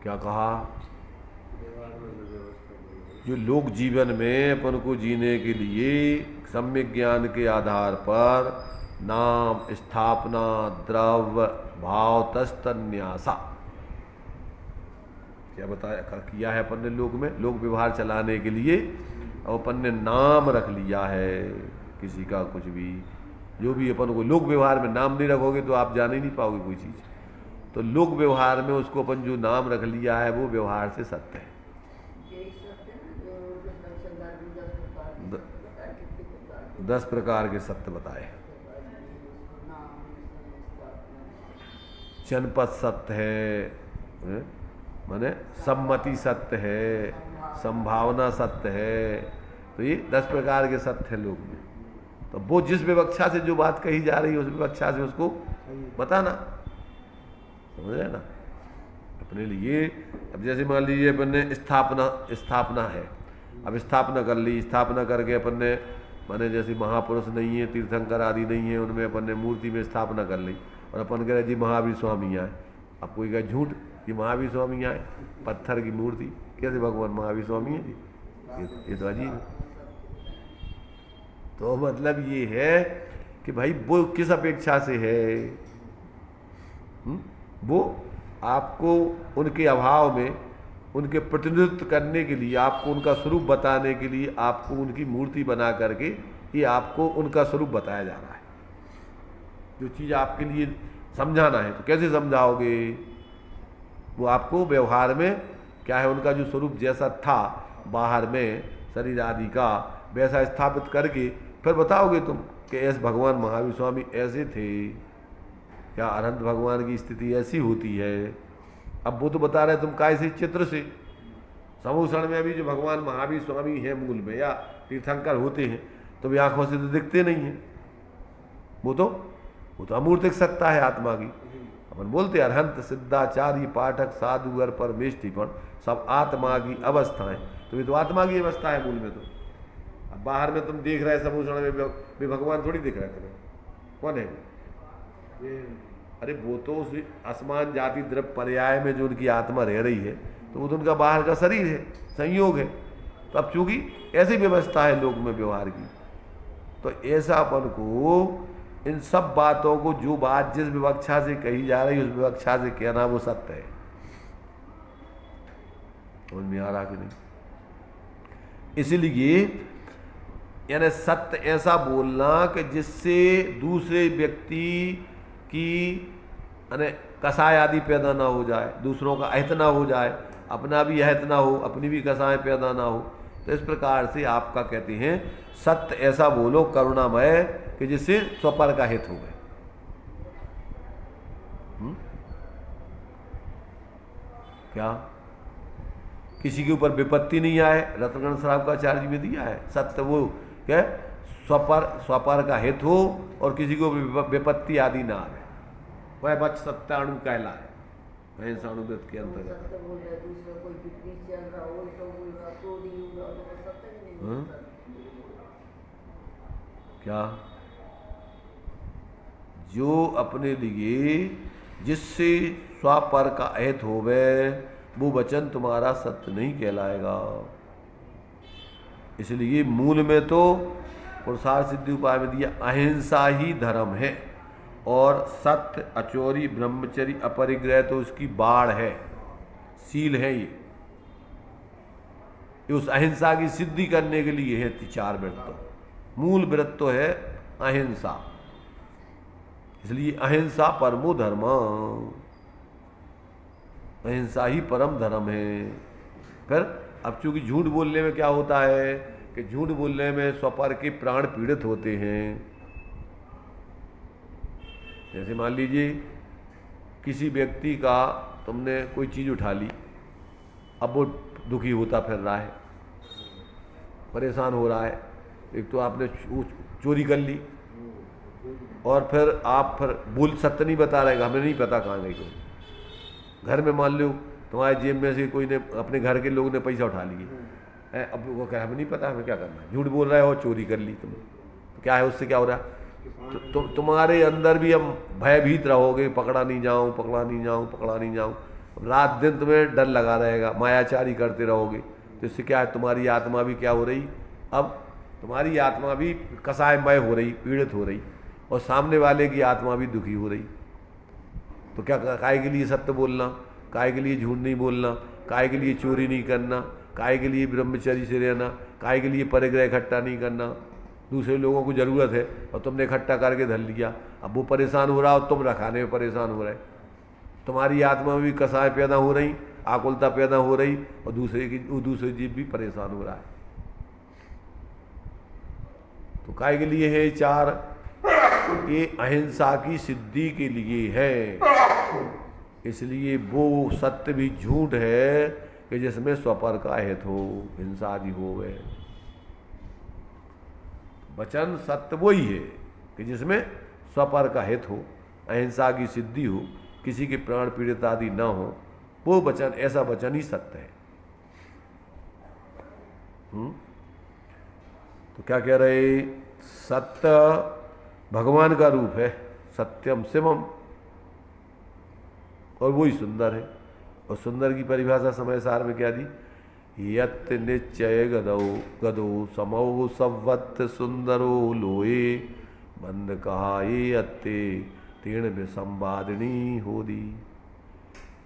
क्या कहा? जो लोक जीवन में अपन को जीने के लिए सम्यक ज्ञान के आधार पर नाम, स्थापना, द्रव्य, भाव, तस्तन्यासा, क्या बताया किया है अपन ने लोक में? लोक व्यवहार चलाने के लिए अब अपन ने नाम रख लिया है किसी का, कुछ भी जो भी अपन को लोक व्यवहार में नाम नहीं रखोगे तो आप जान ही नहीं पाओगे कोई चीज़। तो लोक व्यवहार में उसको अपन जो नाम रख लिया है वो व्यवहार से सत्य है। यही सत्य है ना, जो कृष्ण संसार में 10 प्रकार के द- सत्य बताए, कितने प्रकार के 10 प्रकार के सत्य बताए। नाम, स्थापना, जनपद सत्य है, माने सम्मति सत्य है, संभावना सत्य है। तो ये 10 प्रकार के सत्य है लोग में। तो वो जिस विवक्षा से जो बात कही जा रही है उस विवक्षा से उसको बताना, समझ रहे ना। अपने लिए अब जैसे मान लीजिए अपन ने स्थापना है, अब स्थापना कर ली, स्थापना करके अपन ने माने जैसे महापुरुष नहीं है, तीर्थंकर आदि नहीं है, उनमें अपन ने मूर्ति में स्थापना कर ली और अपन कह रहे जी महावीर स्वामी आए। अब कोई कहे झूठ, ये महावीर स्वामी आए, पत्थर की मूर्ति, कैसे भगवान महावीर स्वामी है जी? ये तो अजीब है। तो मतलब ये है कि भाई वो किस अपेक्षा से है, वो आपको उनके अभाव में उनके प्रतिनिधित्व करने के लिए, आपको उनका स्वरूप बताने के लिए आपको उनकी मूर्ति बना करके ये आपको उनका स्वरूप बताया जा रहा है। जो चीज़ आपके लिए समझाना है तो कैसे समझाओगे? वो आपको व्यवहार में क्या है, उनका जो स्वरूप जैसा था बाहर में शरीर आदि का, वैसा स्थापित करके फिर बताओगे तुम कि ऐसे भगवान महावीर स्वामी ऐसे थे, या अनंत भगवान की स्थिति ऐसी होती है। अब वो तो बता रहे तुम काय से, चित्र से। समूषण में अभी जो भगवान महावीर स्वामी हैं मूल में या तीर्थंकर होते हैं तो वे आंखों से तो दिखते नहीं हैं, वो तो अमूर्तिक सत्ता है आत्मा की। अपन बोलते हैं अरहंत सिद्धाचार्य पाठक साधुगर परमेष्टिपण सब आत्मा की अवस्थाएं, तो ये तो आत्मा की अवस्था है मूल में। तो अब बाहर में तुम देख रहे समूषण में भी भगवान थोड़ी दिख रहे तुम्हें, कौन है? अरे वो तो उस आसमान जाति द्रव्य पर्याय में जो उनकी आत्मा रह रही है तो वो तो उनका बाहर का शरीर है, संयोग है। तो अब चूंकि ऐसी व्यवस्था है लोक में व्यवहार की, तो ऐसा अपन को इन सब बातों को, जो बात जिस विवक्षा से कही जा रही है उस विवक्षा से कहना वो सत्य है। समझ में आ रहा कि नहीं? इसलिए यानी सत्य ऐसा बोलना कि जिससे दूसरे व्यक्ति की कसाय आदि पैदा ना हो जाए, दूसरों का अहित ना हो जाए, अपना भी अहित ना हो, अपनी भी कसाय पैदा ना हो। तो इस प्रकार से आपका कहते हैं सत्य ऐसा बोलो करुणामय कि जिससे स्वपर का हित हो गए। क्या किसी के ऊपर विपत्ति नहीं आए, रत्नगण श्राव का आचार्य में दिया है सत्य वो क्या स्वपर का हित हो और किसी को विपत्ति आदि ना आए, वह बच सत्याणु कहलाए। अणुव्रत के अंतर्गत सत्य बोल रहे, दूसरा कोई विपरीत चल रहा हो तो बोल रहा, क्रोधी हो रहा तो सत्य भी नहीं बोलता। क्या जो अपने लिए जिससे स्वापर का अहित होवे वो वचन तुम्हारा सत्य नहीं कहलाएगा। इसलिए मूल में तो पुरुषार्थ सिद्धि उपाय में दिया अहिंसा ही धर्म है, और सत्य अचोरी ब्रह्मचर्य अपरिग्रह तो उसकी बाढ़ है, सील है। ये उस अहिंसा की सिद्धि करने के लिए है 4 व्रत। मूल व्रत तो है अहिंसा, इसलिए अहिंसा परमो धर्म, अहिंसा ही परम धर्म है। फिर अब चूंकि झूठ बोलने में क्या होता है कि झूठ बोलने में स्वपर के प्राण पीड़ित होते हैं। जैसे मान लीजिए किसी व्यक्ति का तुमने कोई चीज़ उठा ली, अब वो दुखी होता फिर रहा है, परेशान हो रहा है। एक तो आपने चोरी कर ली और फिर आप फिर बोल सत्य नहीं बता रहे, हमें नहीं पता कहाँ गई। कोई घर में मान लो तुम्हारे जेब में से कोई ने, अपने घर के लोग ने पैसा उठा लिए, अब वो कहे हमें नहीं पता, हमें क्या करना है, झूठ बोल रहा है और चोरी कर ली तुमने, तो क्या है उससे क्या हो रहा है? तो तुम्हारे अंदर भी हम भयभीत रहोगे, पकड़ा नहीं जाऊं, पकड़ा नहीं जाऊं, पकड़ा नहीं जाऊं, रात दिन तुम्हें डर लगा रहेगा, मायाचारी करते रहोगे। तो इससे क्या है, तुम्हारी आत्मा भी क्या हो रही, अब तुम्हारी आत्मा भी कसायमय हो रही, पीड़ित हो रही, और सामने वाले की आत्मा भी दुखी हो रही। तो क्या काय के लिए सत्य बोलना, काय के लिए झूठ नहीं बोलना, काय के लिए चोरी नहीं करना, काय के लिए ब्रह्मचर्य से रहना, काय के लिए परिग्रह इकट्ठा नहीं करना। दूसरे लोगों को ज़रूरत है और तुमने इकट्ठा करके धर लिया, अब वो परेशान हो रहा और तुम रखाने में परेशान हो रहे। तुम्हारी आत्मा में भी कसाएं पैदा हो रही, आकुलता पैदा हो रही, और दूसरे जीव भी परेशान हो रहा है। तो काय के लिए है चार? ये अहिंसा की सिद्धि के लिए है। इसलिए वो सत्य भी झूठ है कि जिसमें स्वपर का हित हो, हिंसा आदि हो गए। वचन सत्य वही है कि जिसमें स्वपर का हित हो, अहिंसा की सिद्धि हो, किसी के प्राण पीड़ित आदि ना हो, वो वचन, ऐसा वचन ही सत्य है। तो क्या कह रहे? सत्य भगवान का रूप है, सत्यम शिवम, और वही सुंदर है। और सुंदर की परिभाषा समय सार में क्या दी? यत् निश्चय गदो समो सवत् सुंदरो लोए, मंद कहा ये अत्ते तीर्ण में संवादिनी होदी।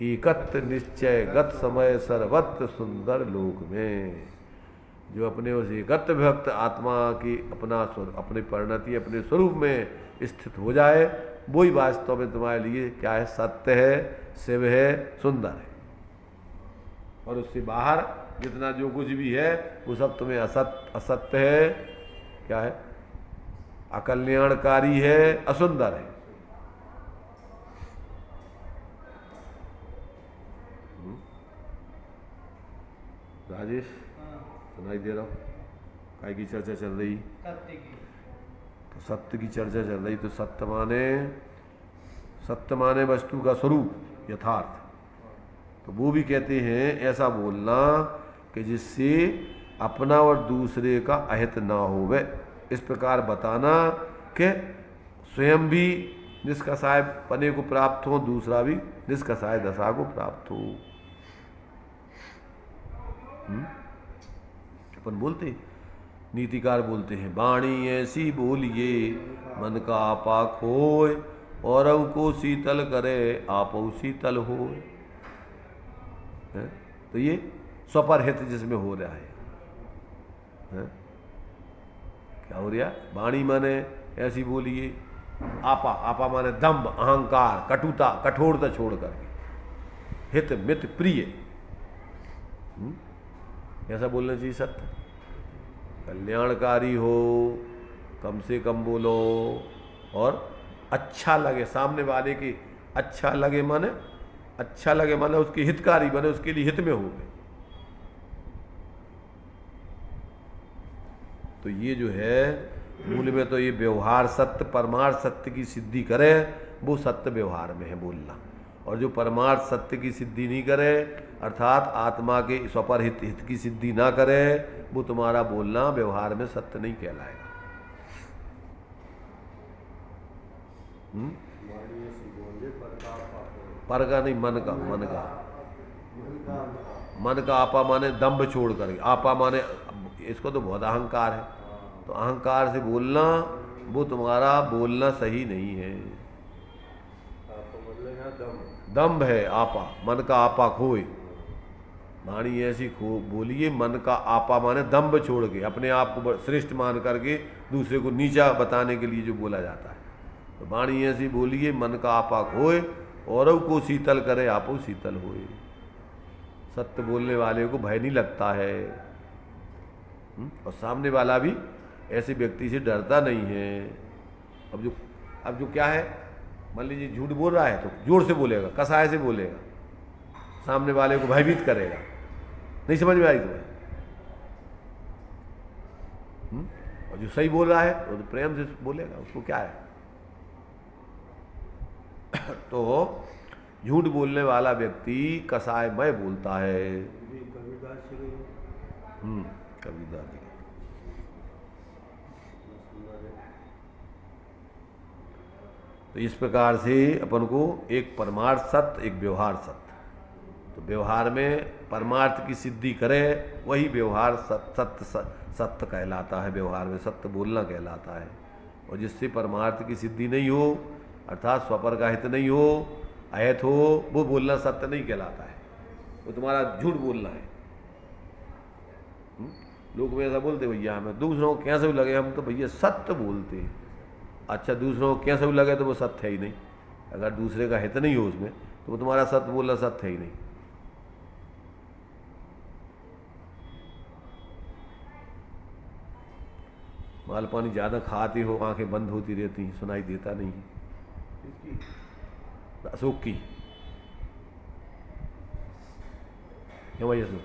एकत निश्चय गत समय सर्वत्र सुंदर लोक में, जो अपने उस एकत्व भक्त आत्मा की अपनी परिणति, अपने स्वरूप में स्थित हो जाए, वही वास्तव में तुम्हारे लिए क्या है? सत्य है, शिव है, सुंदर है। और उससे बाहर जितना जो कुछ भी है वो सब तुम्हें असत्य है, क्या है? अकल्याणकारी है, असुंदर है। राजेश सुनाई दे रहा हूँ? काय की चर्चा चल रही? तो सत्य की चर्चा चल रही। तो सत्य माने वस्तु का स्वरूप, यथार्थ। तो वो भी कहते हैं ऐसा बोलना कि जिससे अपना और दूसरे का अहित ना होवे, इस प्रकार बताना कि स्वयं भी निष्कषाय पने को प्राप्त हो, दूसरा भी निष्कषाय दशा को प्राप्त हो। अपन बोलते, नीतिकार बोलते हैं, वाणी ऐसी बोलिए मन का आपा खोए, और को शीतल करे आपो शीतल हो। तो ये स्वपर हित जिसमें हो रहा है, क्या हो रहा? वाणी माने ऐसी बोलिए, आपा माने दम्भ, अहंकार, कटुता, कठोरता छोड़ करके, हित मित प्रिय, ऐसा बोलना चाहिए। सत्य कल्याणकारी हो, कम से कम बोलो, और अच्छा लगे सामने वाले की, अच्छा लगे माने उसके हितकारी बने, उसके लिए हित में हो गए। तो ये जो है मूल में तो ये व्यवहार सत्य, परमार्थ सत्य की सिद्धि करे, वो सत्य व्यवहार में है बोलना। और जो परमार्थ सत्य की सिद्धि नहीं करे, अर्थात आत्मा के स्वपर हित की सिद्धि ना करे, वो तुम्हारा बोलना व्यवहार में सत्य नहीं कहलाएगा। पर का नहीं, मन का आपा माने दम्भ छोड़ करके, आपा माने इसको तो बहुत अहंकार है, तो अहंकार से बोलना, वो तुम्हारा बोलना सही नहीं है। दम्भ है आपा, मन का आपा खोए। वाणी ऐसी बोलिए, मन का आपा माने दम्भ छोड़ के, अपने आप को श्रेष्ठ मान करके दूसरे को नीचा बताने के लिए जो बोला जाता है। तो वाणी ऐसी बोलिए, मन का आपा खोए, औरों को शीतल करे आपो शीतल होए। सत्य बोलने वाले को भय नहीं लगता है, और सामने वाला भी ऐसे व्यक्ति से डरता नहीं है। अब जो क्या है, मान लीजिए झूठ बोल रहा है तो जोर से बोलेगा, कसाय से बोलेगा, सामने वाले को भयभीत करेगा। नहीं समझ में आई तुम्हें? और जो सही बोल रहा है वो तो प्रेम से बोलेगा, उसको क्या है। तो झूठ बोलने वाला व्यक्ति कसायमय बोलता है। कबीरदास जी। तो इस प्रकार से अपन को एक परमार्थ सत्य, एक व्यवहार सत्य। तो व्यवहार में परमार्थ की सिद्धि करे, वही व्यवहार सत्य कहलाता है। व्यवहार में सत्य बोलना कहलाता है। और जिससे परमार्थ की सिद्धि नहीं हो, अर्थात स्वपर का हित नहीं हो, अहित हो, वो बोलना सत्य नहीं कहलाता है, वो तुम्हारा झूठ बोलना है। लोग में ऐसा बोलते, भैया हमें दूसरों को कैसे भी लगे, हम तो भैया सत्य बोलते हैं। अच्छा, दूसरों को कैसे भी लगे तो वो सत्य है ही नहीं। अगर दूसरे का हित नहीं हो उसमें, तो वो तुम्हारा सत्य बोलना सत्य है ही नहीं। माल पानी ज़्यादा खाते हो, आंखें बंद होती रहती हैं, सुनाई देता नहीं है। अशोक की क्यों भाई अशोक?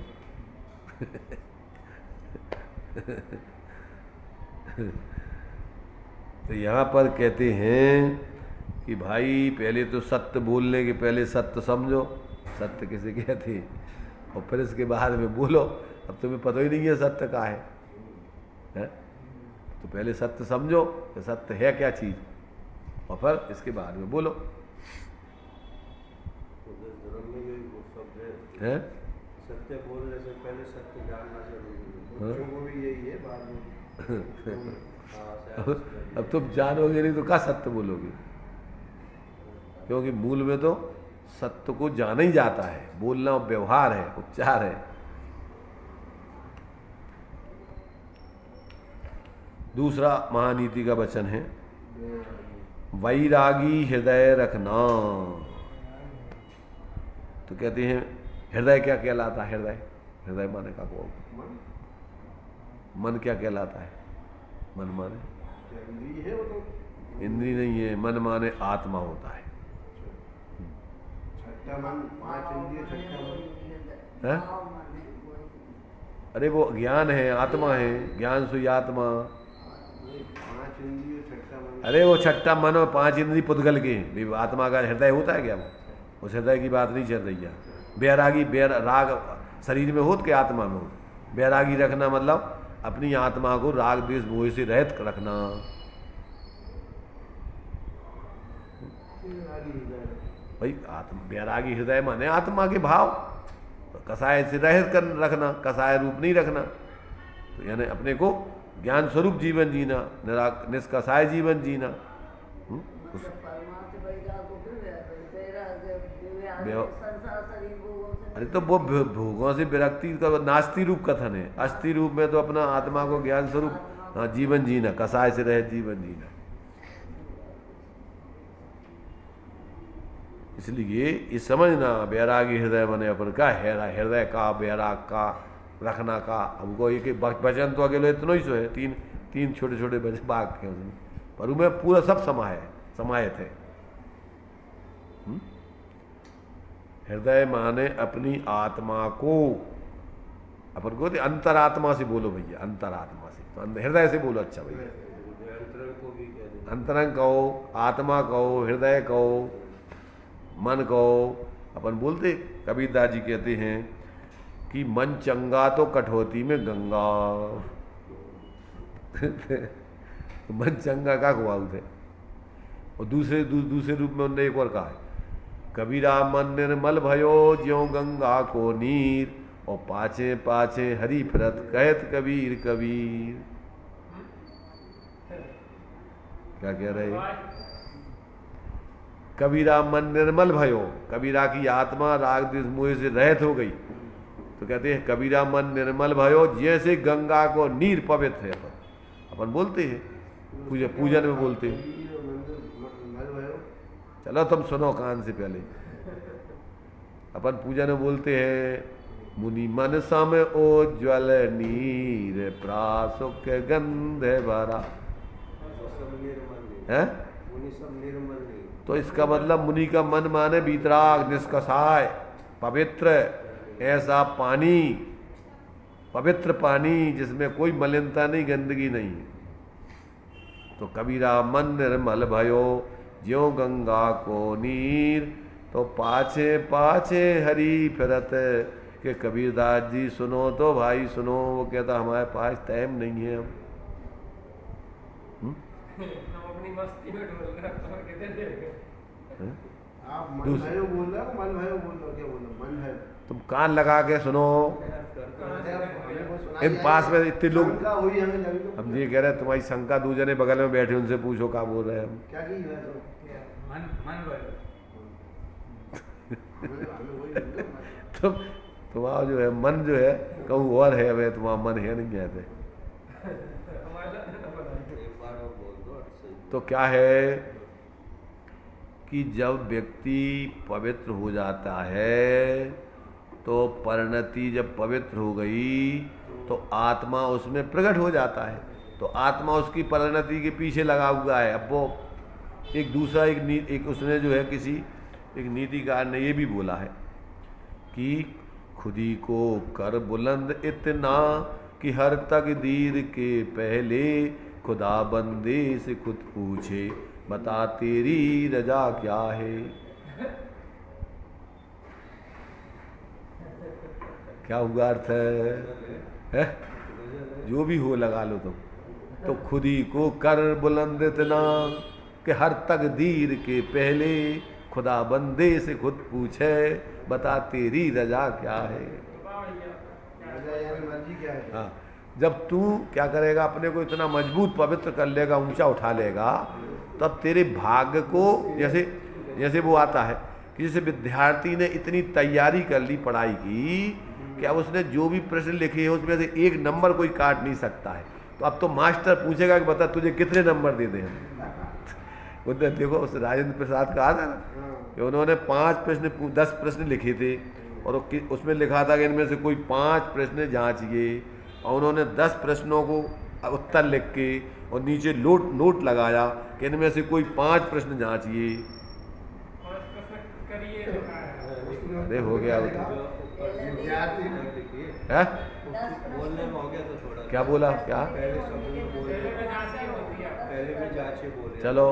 तो यहाँ पर कहते हैं कि भाई पहले तो सत्य बोलने के पहले सत्य समझो, सत्य किसे कहते हैं, और फिर इसके बाद में बोलो। अब तुम्हें पता ही नहीं है सत्य का है? तो पहले सत्य समझो कि सत्य है क्या चीज़, और फिर इसके बाद में बोलो। है सत्य बोलने से पहले सत्य जानना जरूरी है। वो भी यही है बाद में। अब तुम जानोगे नहीं तो क्या सत्य बोलोगे? क्योंकि मूल में तो सत्य को जाना ही जाता है, बोलना व्यवहार है, उपचार है। दूसरा महानीति का वचन है, वैरागी हृदय रखना। तो कहते हैं हृदय क्या कहलाता है? हृदय माने का को मन क्या कहलाता है? मन माने इंद्रिय नहीं है, मन माने आत्मा होता है। है? अरे वो ज्ञान है, आत्मा है, ज्ञान सुई आत्मा। अरे वो छठा मन और 5 इंद्रिय पुद्गल के आत्मा का हृदय होता है क्या? वो उस हृदय की बात नहीं चल रही है। बैरागी राग शरीर में हो के आत्मा में हो। बैरागी रखना मतलब अपनी आत्मा को राग द्वेष मोह से रहित रखना। भाई बैरागी हृदय माने आत्मा के भाव, कसाय से रहित कर रखना, कसाय रूप नहीं रखना। तो यानी अपने को ज्ञान स्वरूप जीवन जीना, निष्कसाय जीवन जीना। अरे तो वो भोगों से विरक्ति का नास्ति रूप कथन है। अस्थि रूप में तो अपना आत्मा को ज्ञान स्वरूप जीवन जीना, कसाय से रहित जीवन जीना। इसलिए ये समझना बैरागी हृदय बने अपन का हृदय का बैराग का रखना का। हमको एक वचन तो अकेले इतना ही सो है, तीन छोटे छोटे बाग के उसमें, पर उनमें पूरा सब समाहित है। हृदय माने अपनी आत्मा को, अपन को अंतरात्मा से बोलो भैया, अंतरात्मा से। तो हृदय से बोलो। अच्छा भैया, अंतरंग कहो, आत्मा कहो, हृदय कहो, मन कहो। अपन बोलते कबीरदास जी कहते हैं कि मन चंगा तो कठौती में गंगा। मन चंगा का हुआ उसे। और दूसरे रूप में उन्होंने एक और कहा है, कबीरा मन निर्मल भयो ज्यों गंगा को नीर, और पाछे पाछे हरि फिरत कहत कबीर कबीर। क्या कह रहे हैं? कबीरा मन निर्मल भयो, कबीरा की आत्मा राग द्वेष मोह से रहित हो गई। तो कहते हैं कबीरा मन निर्मल भयो जैसे गंगा को नीर पवित्र है। अपन बोलते हैं पूजन में बोलते हैं। चलो तुम सुनो कान से पहले। अपन पूजन में बोलते हैं, मुनि मन सम ओज्वल नीर प्रासुक गंध भरा। है? तो इसका मतलब मुनि का मन माने बीतराग, निष्कसाय, पवित्र, ऐसा पानी, पवित्र पानी जिसमें कोई मलिनता नहीं, गंदगी नहीं है। तो कबीरा मन निर्मल भयो ज्यों गंगा को नीर, तो पाछे पाछे हरि फिरत। के कबीरदास जी सुनो तो भाई सुनो। वो कहता हमारे पास टाइम नहीं है। हम अपनी मस्ती में ढोल रहे हैं। तुम कान लगा के सुनो। इन पास में इतने लोग, हम ये कह रहे हैं तुम्हारी शंका, 2 जने बगल में बैठे उनसे पूछो क्या बोल रहे हैं हम। क्या तुम्हारा जो है मन जो है कहूँ और है, वे तुम्हारा मन है नहीं कहते। तो क्या है कि जब व्यक्ति पवित्र हो जाता है तो परिणति जब पवित्र हो गई तो आत्मा उसमें प्रकट हो जाता है। तो आत्मा उसकी परिणति के पीछे लगा हुआ है। अब वो एक दूसरा एक उसने जो है किसी एक नीतिकार ने ये भी बोला है कि खुदी को कर बुलंद इतना कि हर तकदीर के पहले खुदा बंदे से खुद पूछे बता तेरी रजा क्या है। क्या हुआ अर्थ है? जो भी हो लगा लो तुम। तो खुदी को कर बुलंद इतना कि हर तकदीर के पहले खुदा बंदे से खुद पूछे बता तेरी रजा क्या है। हाँ, जब तू क्या करेगा, अपने को इतना मजबूत पवित्र कर लेगा, ऊंचा उठा लेगा, तब तेरे भाग्य को जैसे वो आता है कि जैसे विद्यार्थी ने इतनी तैयारी कर ली पढ़ाई की कि अब उसने जो भी प्रश्न लिखे हैं उसमें से एक नंबर कोई काट नहीं सकता है। तो अब तो मास्टर पूछेगा कि बता तुझे कितने नंबर दे दें। उधर देखो उस राजेंद्र प्रसाद का आता ना कि उन्होंने 10 प्रश्न लिखे थे और उसमें लिखा था कि इनमें से कोई 5 प्रश्न जांचिए, और उन्होंने 10 प्रश्नों को उत्तर लिख के और नीचे नोट लगाया कि इनमें से कोई 5 प्रश्न जांचिए। अरे हो गया वो तो है? बोलने में हो गया तो थोड़ा क्या बोला? क्या पहले शब्द में बोल पहले भी जांचे बोले। चलो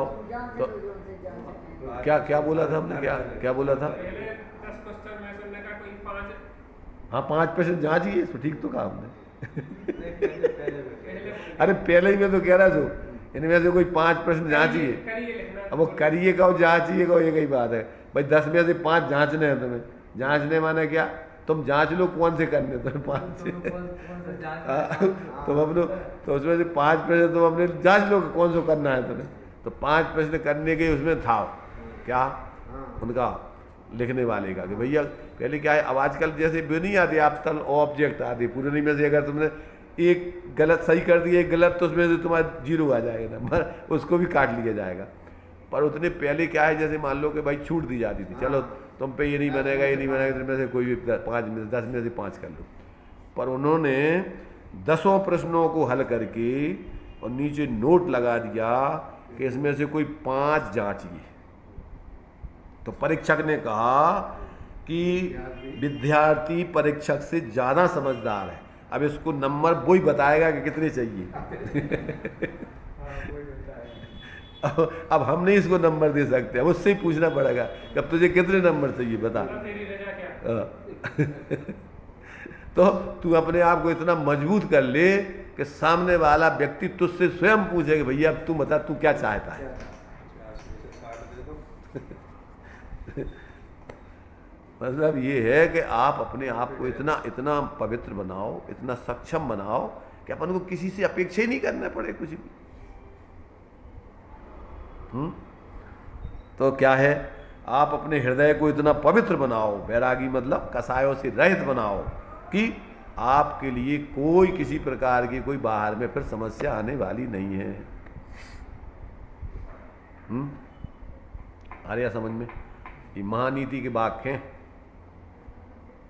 तो क्या बोला था हमने? क्या बोला था? हाँ 5 प्रश्न जांचिए, तो ठीक तो कहा हमने। अरे पहले ही मैं तो कह रहा था इनमें से कोई 5 प्रश्न जांचिए। अब वो करिए का और जांचिए का एक ही बात है भाई। 10 में से 5 जांचने हैं तुम्हें। जांचने माने क्या? तुम जांच लो कौन से करने तुम्हें 5 से। तुम अपने तो उसमें से 5 प्रश्न तुम अपने जांच लो कौन सा करना है तुम्हें। तो 5 प्रश्न करने के उसमें था क्या उनका लिखने वाले का कि भैया पहले क्या है, अब आजकल जैसे भी नहीं आती ऑप्शनल ऑब्जेक्ट आती पुरानी में से, अगर तुमने एक गलत सही कर दिया एक गलत तो उसमें से तुम्हारा 0 आ जाएगा नंबर, उसको भी काट लिया जाएगा। पर उतने पहले क्या है, जैसे मान लो कि भाई छूट दी जाती थी, चलो तुम पे ये नहीं बनेगा ये नहीं बनेगा, इसमें से कोई भी 10 में से 5 कर लो। पर उन्होंने 10 प्रश्नों को हल करके और नीचे नोट लगा दिया कि इसमें से कोई 5 जांचिए। तो परीक्षक ने कहा कि विद्यार्थी परीक्षक से ज़्यादा समझदार है, अब इसको नंबर वो ही बताएगा कि कितने चाहिए। अब हम नहीं इसको नंबर दे सकते, अब उससे ही पूछना पड़ेगा कि अब तुझे कितने नंबर चाहिए बता। तो तू अपने आप को इतना मजबूत कर ले कि सामने वाला व्यक्ति तुझसे स्वयं पूछे कि भैया अब तू बता तू क्या चाहता है। मतलब ये है कि आप अपने आप को इतना पवित्र बनाओ, इतना सक्षम बनाओ कि अपन को किसी से अपेक्षा ही नहीं करना पड़े कुछ भी। तो क्या है, आप अपने हृदय को इतना पवित्र बनाओ, वैरागी मतलब कसायों से रहित बनाओ कि आपके लिए कोई किसी प्रकार की कोई बाहर में फिर समस्या आने वाली नहीं है। आ रहा समझ में? ये महानीति के वाक्य हैं,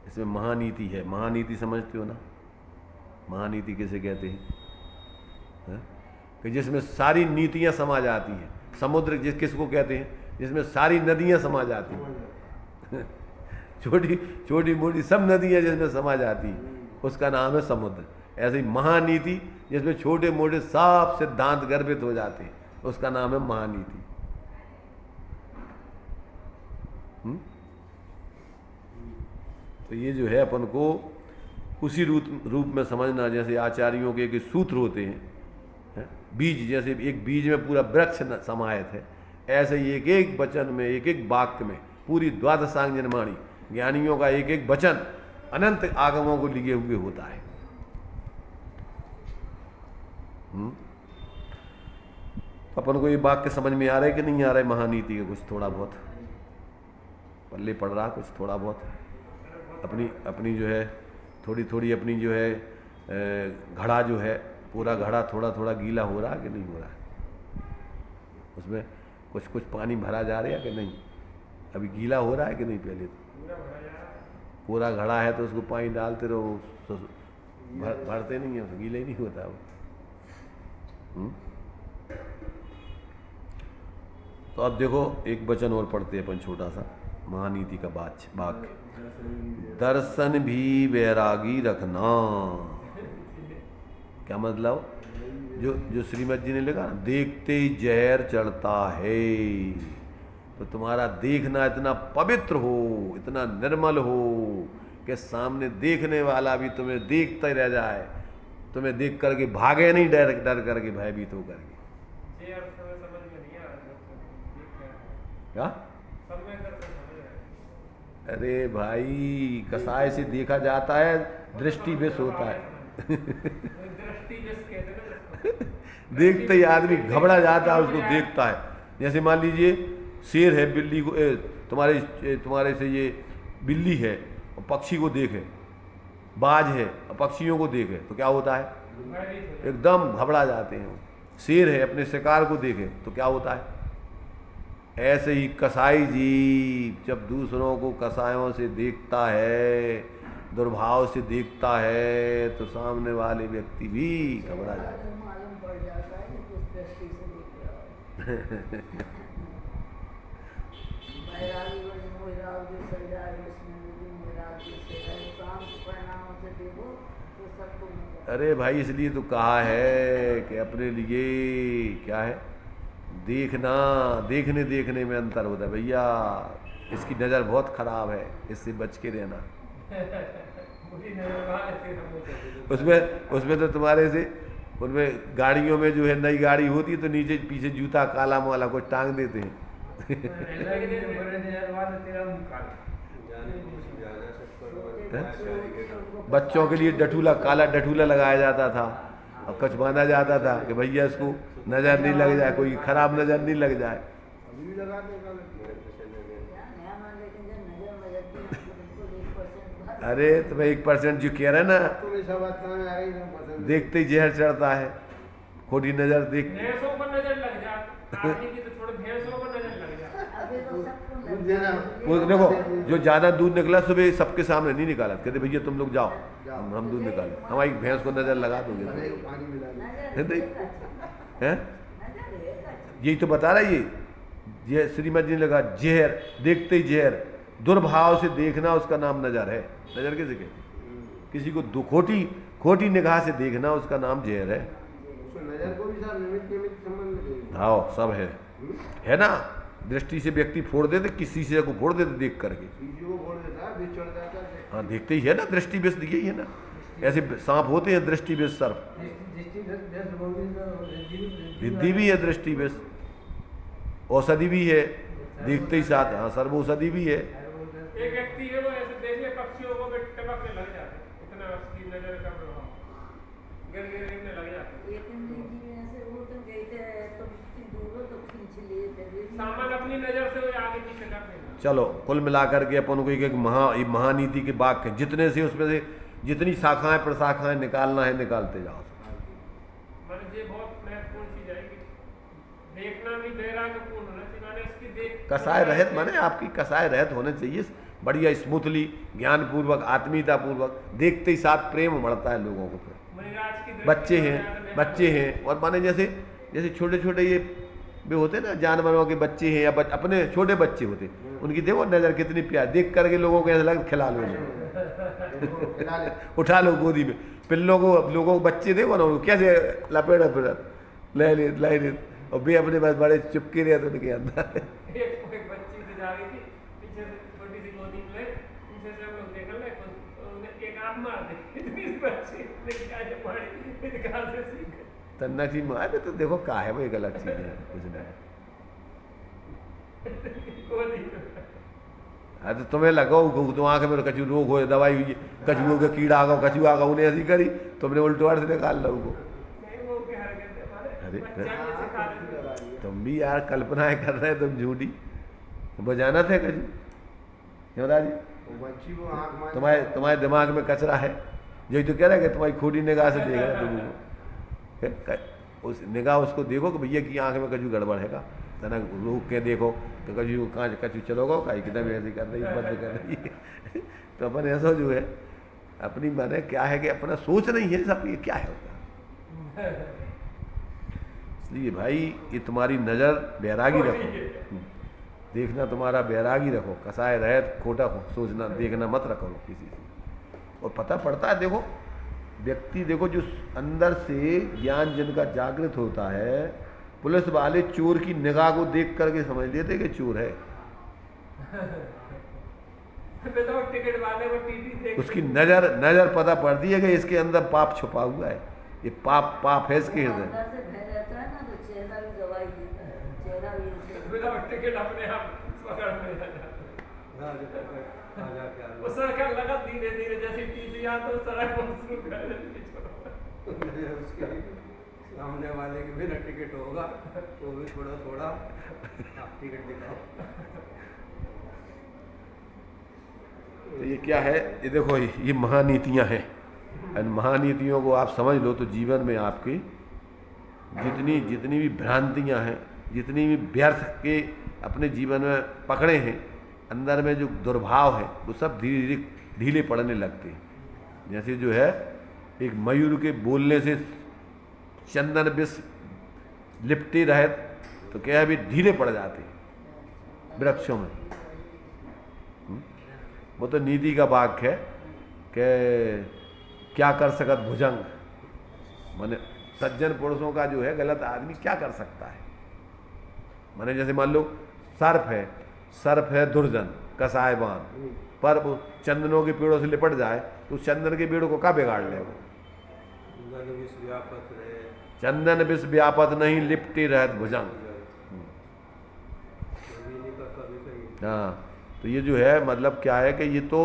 इसमें महानीति है। महानीति समझते हो ना? महानीति किसे कहते हैं? कि जिसमें सारी नीतियां समा जाती हैं। समुद्र किसको कहते हैं? जिसमें सारी नदियां समा जाती हैं। छोटी मोटी सब नदियां जिसमें समा जाती हैं उसका नाम है समुद्र। ऐसे ही महानीति जिसमें छोटे मोटे सब सिद्धांत गर्भित हो जाते हैं उसका नाम है महानीति। तो ये जो है अपन को उसी रूप में समझना, जैसे आचार्यों के एक सूत्र होते हैं, बीज, जैसे एक बीज में पूरा वृक्ष समाहित है, ऐसे ही एक एक वचन में एक एक वाक्य में पूरी द्वादशांग निर्माणी ज्ञानियों का एक एक वचन अनंत आगमों को लिए हुए होता है। अपन को ये वाक्य समझ में आ रहा है कि नहीं आ रहा है? महानीति का कुछ थोड़ा बहुत पल्ले पड़ रहा, कुछ थोड़ा बहुत अपनी जो है थोड़ी अपनी जो है घड़ा जो है पूरा घड़ा थोड़ा थोड़ा गीला हो रहा है कि नहीं हो रहा है? उसमें कुछ कुछ पानी भरा जा रहा है कि नहीं? अभी गीला हो रहा है कि नहीं? पहले तो पूरा भरा जा रहा है। पूरा घड़ा है तो उसको पानी डालते रहो, भरते नहीं है, गीला ही नहीं होता वो। तो अब देखो एक वचन और पढ़ते हैं अपन, छोटा सा महानीति का वाक्य। दर्शन भी वैरागी रखना। क्या मतलब? जो श्रीमद जी ने लिखा ना, देखते ही जहर चढ़ता है। तो तुम्हारा देखना इतना पवित्र हो, इतना निर्मल हो कि सामने देखने वाला भी तुम्हें देखता ही रह जाए, तुम्हें देख करके भागे नहीं, डर करके, भयभीत हो करके। ये अर्थ हमें समझ में नहीं आ रहा। क्या? समय दर्शन समझ रहे हैं। अरे भाई, कसाय से देखा जाता है, दृष्टि विष होता है। दृष्टि विष कहते हैं ना जिसको। देखते ही आदमी घबरा जाता है, उसको देखता है। जैसे मान लीजिए शेर है, बिल्ली को तुम्हारे से ये बिल्ली है और पक्षी को देखे, बाज है और पक्षियों को देखे तो क्या होता है? एकदम घबरा जाते हैं। शेर है अपने शिकार को देखे तो क्या होता है? ऐसे ही कसाई जी जब दूसरों को कसायों से देखता है, दुर्भाव से देखता है, तो सामने वाले व्यक्ति भी घबरा जाता है। मालूम पड़ जाता है कि किस दृष्टि से देख रहा है। बैरागी बड़ी मोहराग जो सजाए उसमें लेकिन मोहराग जैसे है, शांत परिणामों से देखो तो सबको मिलेगा। अरे भाई, इसलिए तो कहा है कि अपने लिए क्या है, देखना, देखने में अंतर होता है भैया। इसकी नज़र बहुत खराब है, इससे बच के रहना। उसमें तो तुम्हारे से, उनमें गाड़ियों में जो है, नई गाड़ी होती है तो नीचे पीछे जूता काला वाला कुछ टांग देते हैं। बच्चों के लिए डठूला, काला डठूला लगाया जाता था और कच बांधा जाता था कि भैया इसको नज़र नहीं लग जाए, कोई खराब नज़र नहीं लग जाए। अरे तुम्हें 1% जो कह रहे ना, देखते ही जहर चढ़ता है, खोटी नजर देख। भैंसों पर नजर लग जाए, आदमी की तो छोड़, भैंसों पर नजर लग जाए। वो देखो, जो ज्यादा दूध निकला सुबह सबके सामने नहीं निकाला, कहते भैया तुम लोग जाओ, हम दूध निकाले, हमारी भैंस को नजर लगा दोगे। हैं? यही तो बता रहा ये श्रीमद जी ने लगा, जहर, देखते ही जहर, दुर्भाव से देखना उसका नाम नजर है। नजर किसे कहते? किसी को खोटी निगाह से देखना उसका नाम जहर है। हाँ, सब है ना। दृष्टि से व्यक्ति फोड़ देते, किसी से को फोड़ देते देख करके। हाँ, देखते ही है ना, दृष्टि विष यही है ना। ऐसे सांप होते हैं दृष्टि विष, सर्प रिद्धि भी है, दृष्टि विष औषधि भी है, देखते ही साथ। हाँ, सर्व औषधि भी है। एक व्यक्ति है वो ऐसे देख ले पक्षियों को टपकने लग जाते, इतना उसकी नजर का प्रभाव गिरने लग जाते। सामान अपनी नजर से वो आगे पीछे कर देगा। चलो, कुल मिलाकर के अपन को एक महानीति के वाक्य, जितने से उसमें से जितनी शाखाएं प्रशाखाएं निकालना है निकालते जाओ। ये बहुत महत्वपूर्ण चीज है कि देखना भी वैराग्यपूर्ण होना चाहिए। माने इसकी देख कसाय रहित, माने आपकी कसाय रहित होने चाहिए, बढ़िया स्मूथली, ज्ञानपूर्वक, आत्मीयतापूर्वक, देखते ही साथ प्रेम बढ़ता है लोगों को। फिर बच्चे हैं और माने जैसे छोटे छोटे ये भी होते हैं ना, जानवरों के बच्चे हैं या अपने छोटे बच्चे होते, उनकी देखो नज़र कितनी प्यार, देख करके लोगों को ऐसा लगता खिला लो उठा लो गोदी में। पिल्लों को, लोगों को बच्चे देखो ना, उनको कैसे लपेटा फिर ले ले और वे अपने पास बड़े चुपके रहे तो उनके अंदर। एक बच्ची से जा रही थी, पीछे से छोटी सी गोदी में, पीछे से हम लोग देख रहे, एक आंख मार दी, इतनी बच्ची ने क्या ये पढ़ी, कहाँ से सीखी? तन्ना चीज में आए तो देखो का है, वो एक अलग चीज है, कुछ नहीं। हाँ, तो तुम्हें लगाओ तो आँख में कचू रोग हो, दवाई हुई, कछुओं का कीड़ा आ गया, कछुआ का उन्हें ऐसी करी, तुमने उल्टे वार से निकाल लो को। अरे तुम भी यार कल्पनाएं कर रहे, तुम झूठी बजाना थे कछू। क्यों दादी, तुम्हारे दिमाग में कचरा है, यही तो कह रहा है कि तुम्हारी खोटी निगाह से देख रहा है तुम। उस निगाह उसको देखो कि भैया की आंख में कछु गड़बड़ है का, तनक रोक के देखो तो कभी वो कांच कचू चलोगो का एकदम ऐसे कर रही बंद कर रही है तो अपन ऐसा जो है अपनी माने क्या है कि अपना सोच नहीं है सब ये क्या है होता। इसलिए भाई ये तुम्हारी नज़र बैरागी रखो, देखना तुम्हारा बैरागी रखो, कसाय रहे खोटा सोचना देखना मत रखो किसी से। और पता पड़ता है देखो व्यक्ति देखो जो अंदर से ज्ञान जिनका जागृत होता है, पुलिस वाले चोर की निगाह को देख करके समझ लेते कि चोर है। टिकट वाले वो टीटी उसकी नजर पता पड़ती है कि इसके अंदर पाप छुपा हुआ है, ये पाप है इसके हृदय। अंदर से भय रहता है ना तो चेहरा भी गवाही देता है, चेहरा भी ऐसे विदाउट टिकट अपने आप पकड़ में आ जाता है। वो सड़क लगा धीरे धीरे जैसे टीसी आ तो सड़क शुरू कर देती है। उसके सामने वाले के बिना टिकट होगा वो भी थोड़ा थोड़ा आप टिकट दिखाओ। तो ये क्या है, ये देखो ये महानीतियाँ हैं। इन महानीतियों को आप समझ लो तो जीवन में आपकी जितनी भी भ्रांतियाँ हैं, जितनी भी व्यर्थ के अपने जीवन में पकड़े हैं, अंदर में जो दुर्भाव है वो सब धीरे धीरे ढीले पड़ने लगते हैं। जैसे जो है एक मयूर के बोलने से चंदन विष लिपटे रहे तो क्या है भी ढीले पड़ जाते वृक्षों में। वो तो नीति का वाक्य है कि क्या कर सकत भुजंग, माने सज्जन पुरुषों का जो है गलत आदमी क्या कर सकता है। माने जैसे मान लो सर्प है दुर्जन कसायवान, पर वो चंदनों के पेड़ों से लिपट जाए तो उस चंदन के पेड़ों को क्या बिगाड़ लेगा। चंदन विष व्यापत नहीं लिपटी रहत भुजंग। हाँ, तो ये जो है मतलब क्या है कि ये तो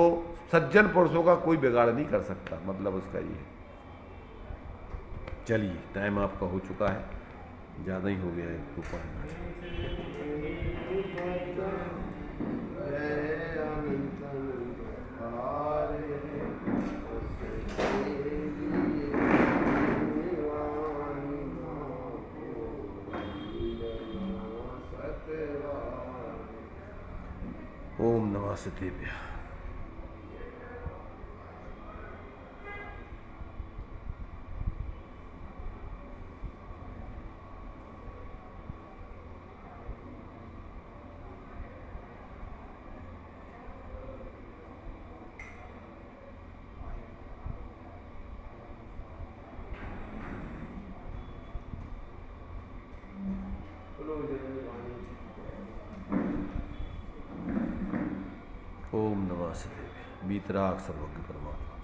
सज्जन पुरुषों का कोई बिगाड़ नहीं कर सकता, मतलब उसका ये। चलिए टाइम आपका हो चुका है, ज़्यादा ही हो गया है ऊपर। ओम नमः सतेभ्य। ओम नमः सतेभ्य। वीतराग सर्वज्ञ परमात्मा।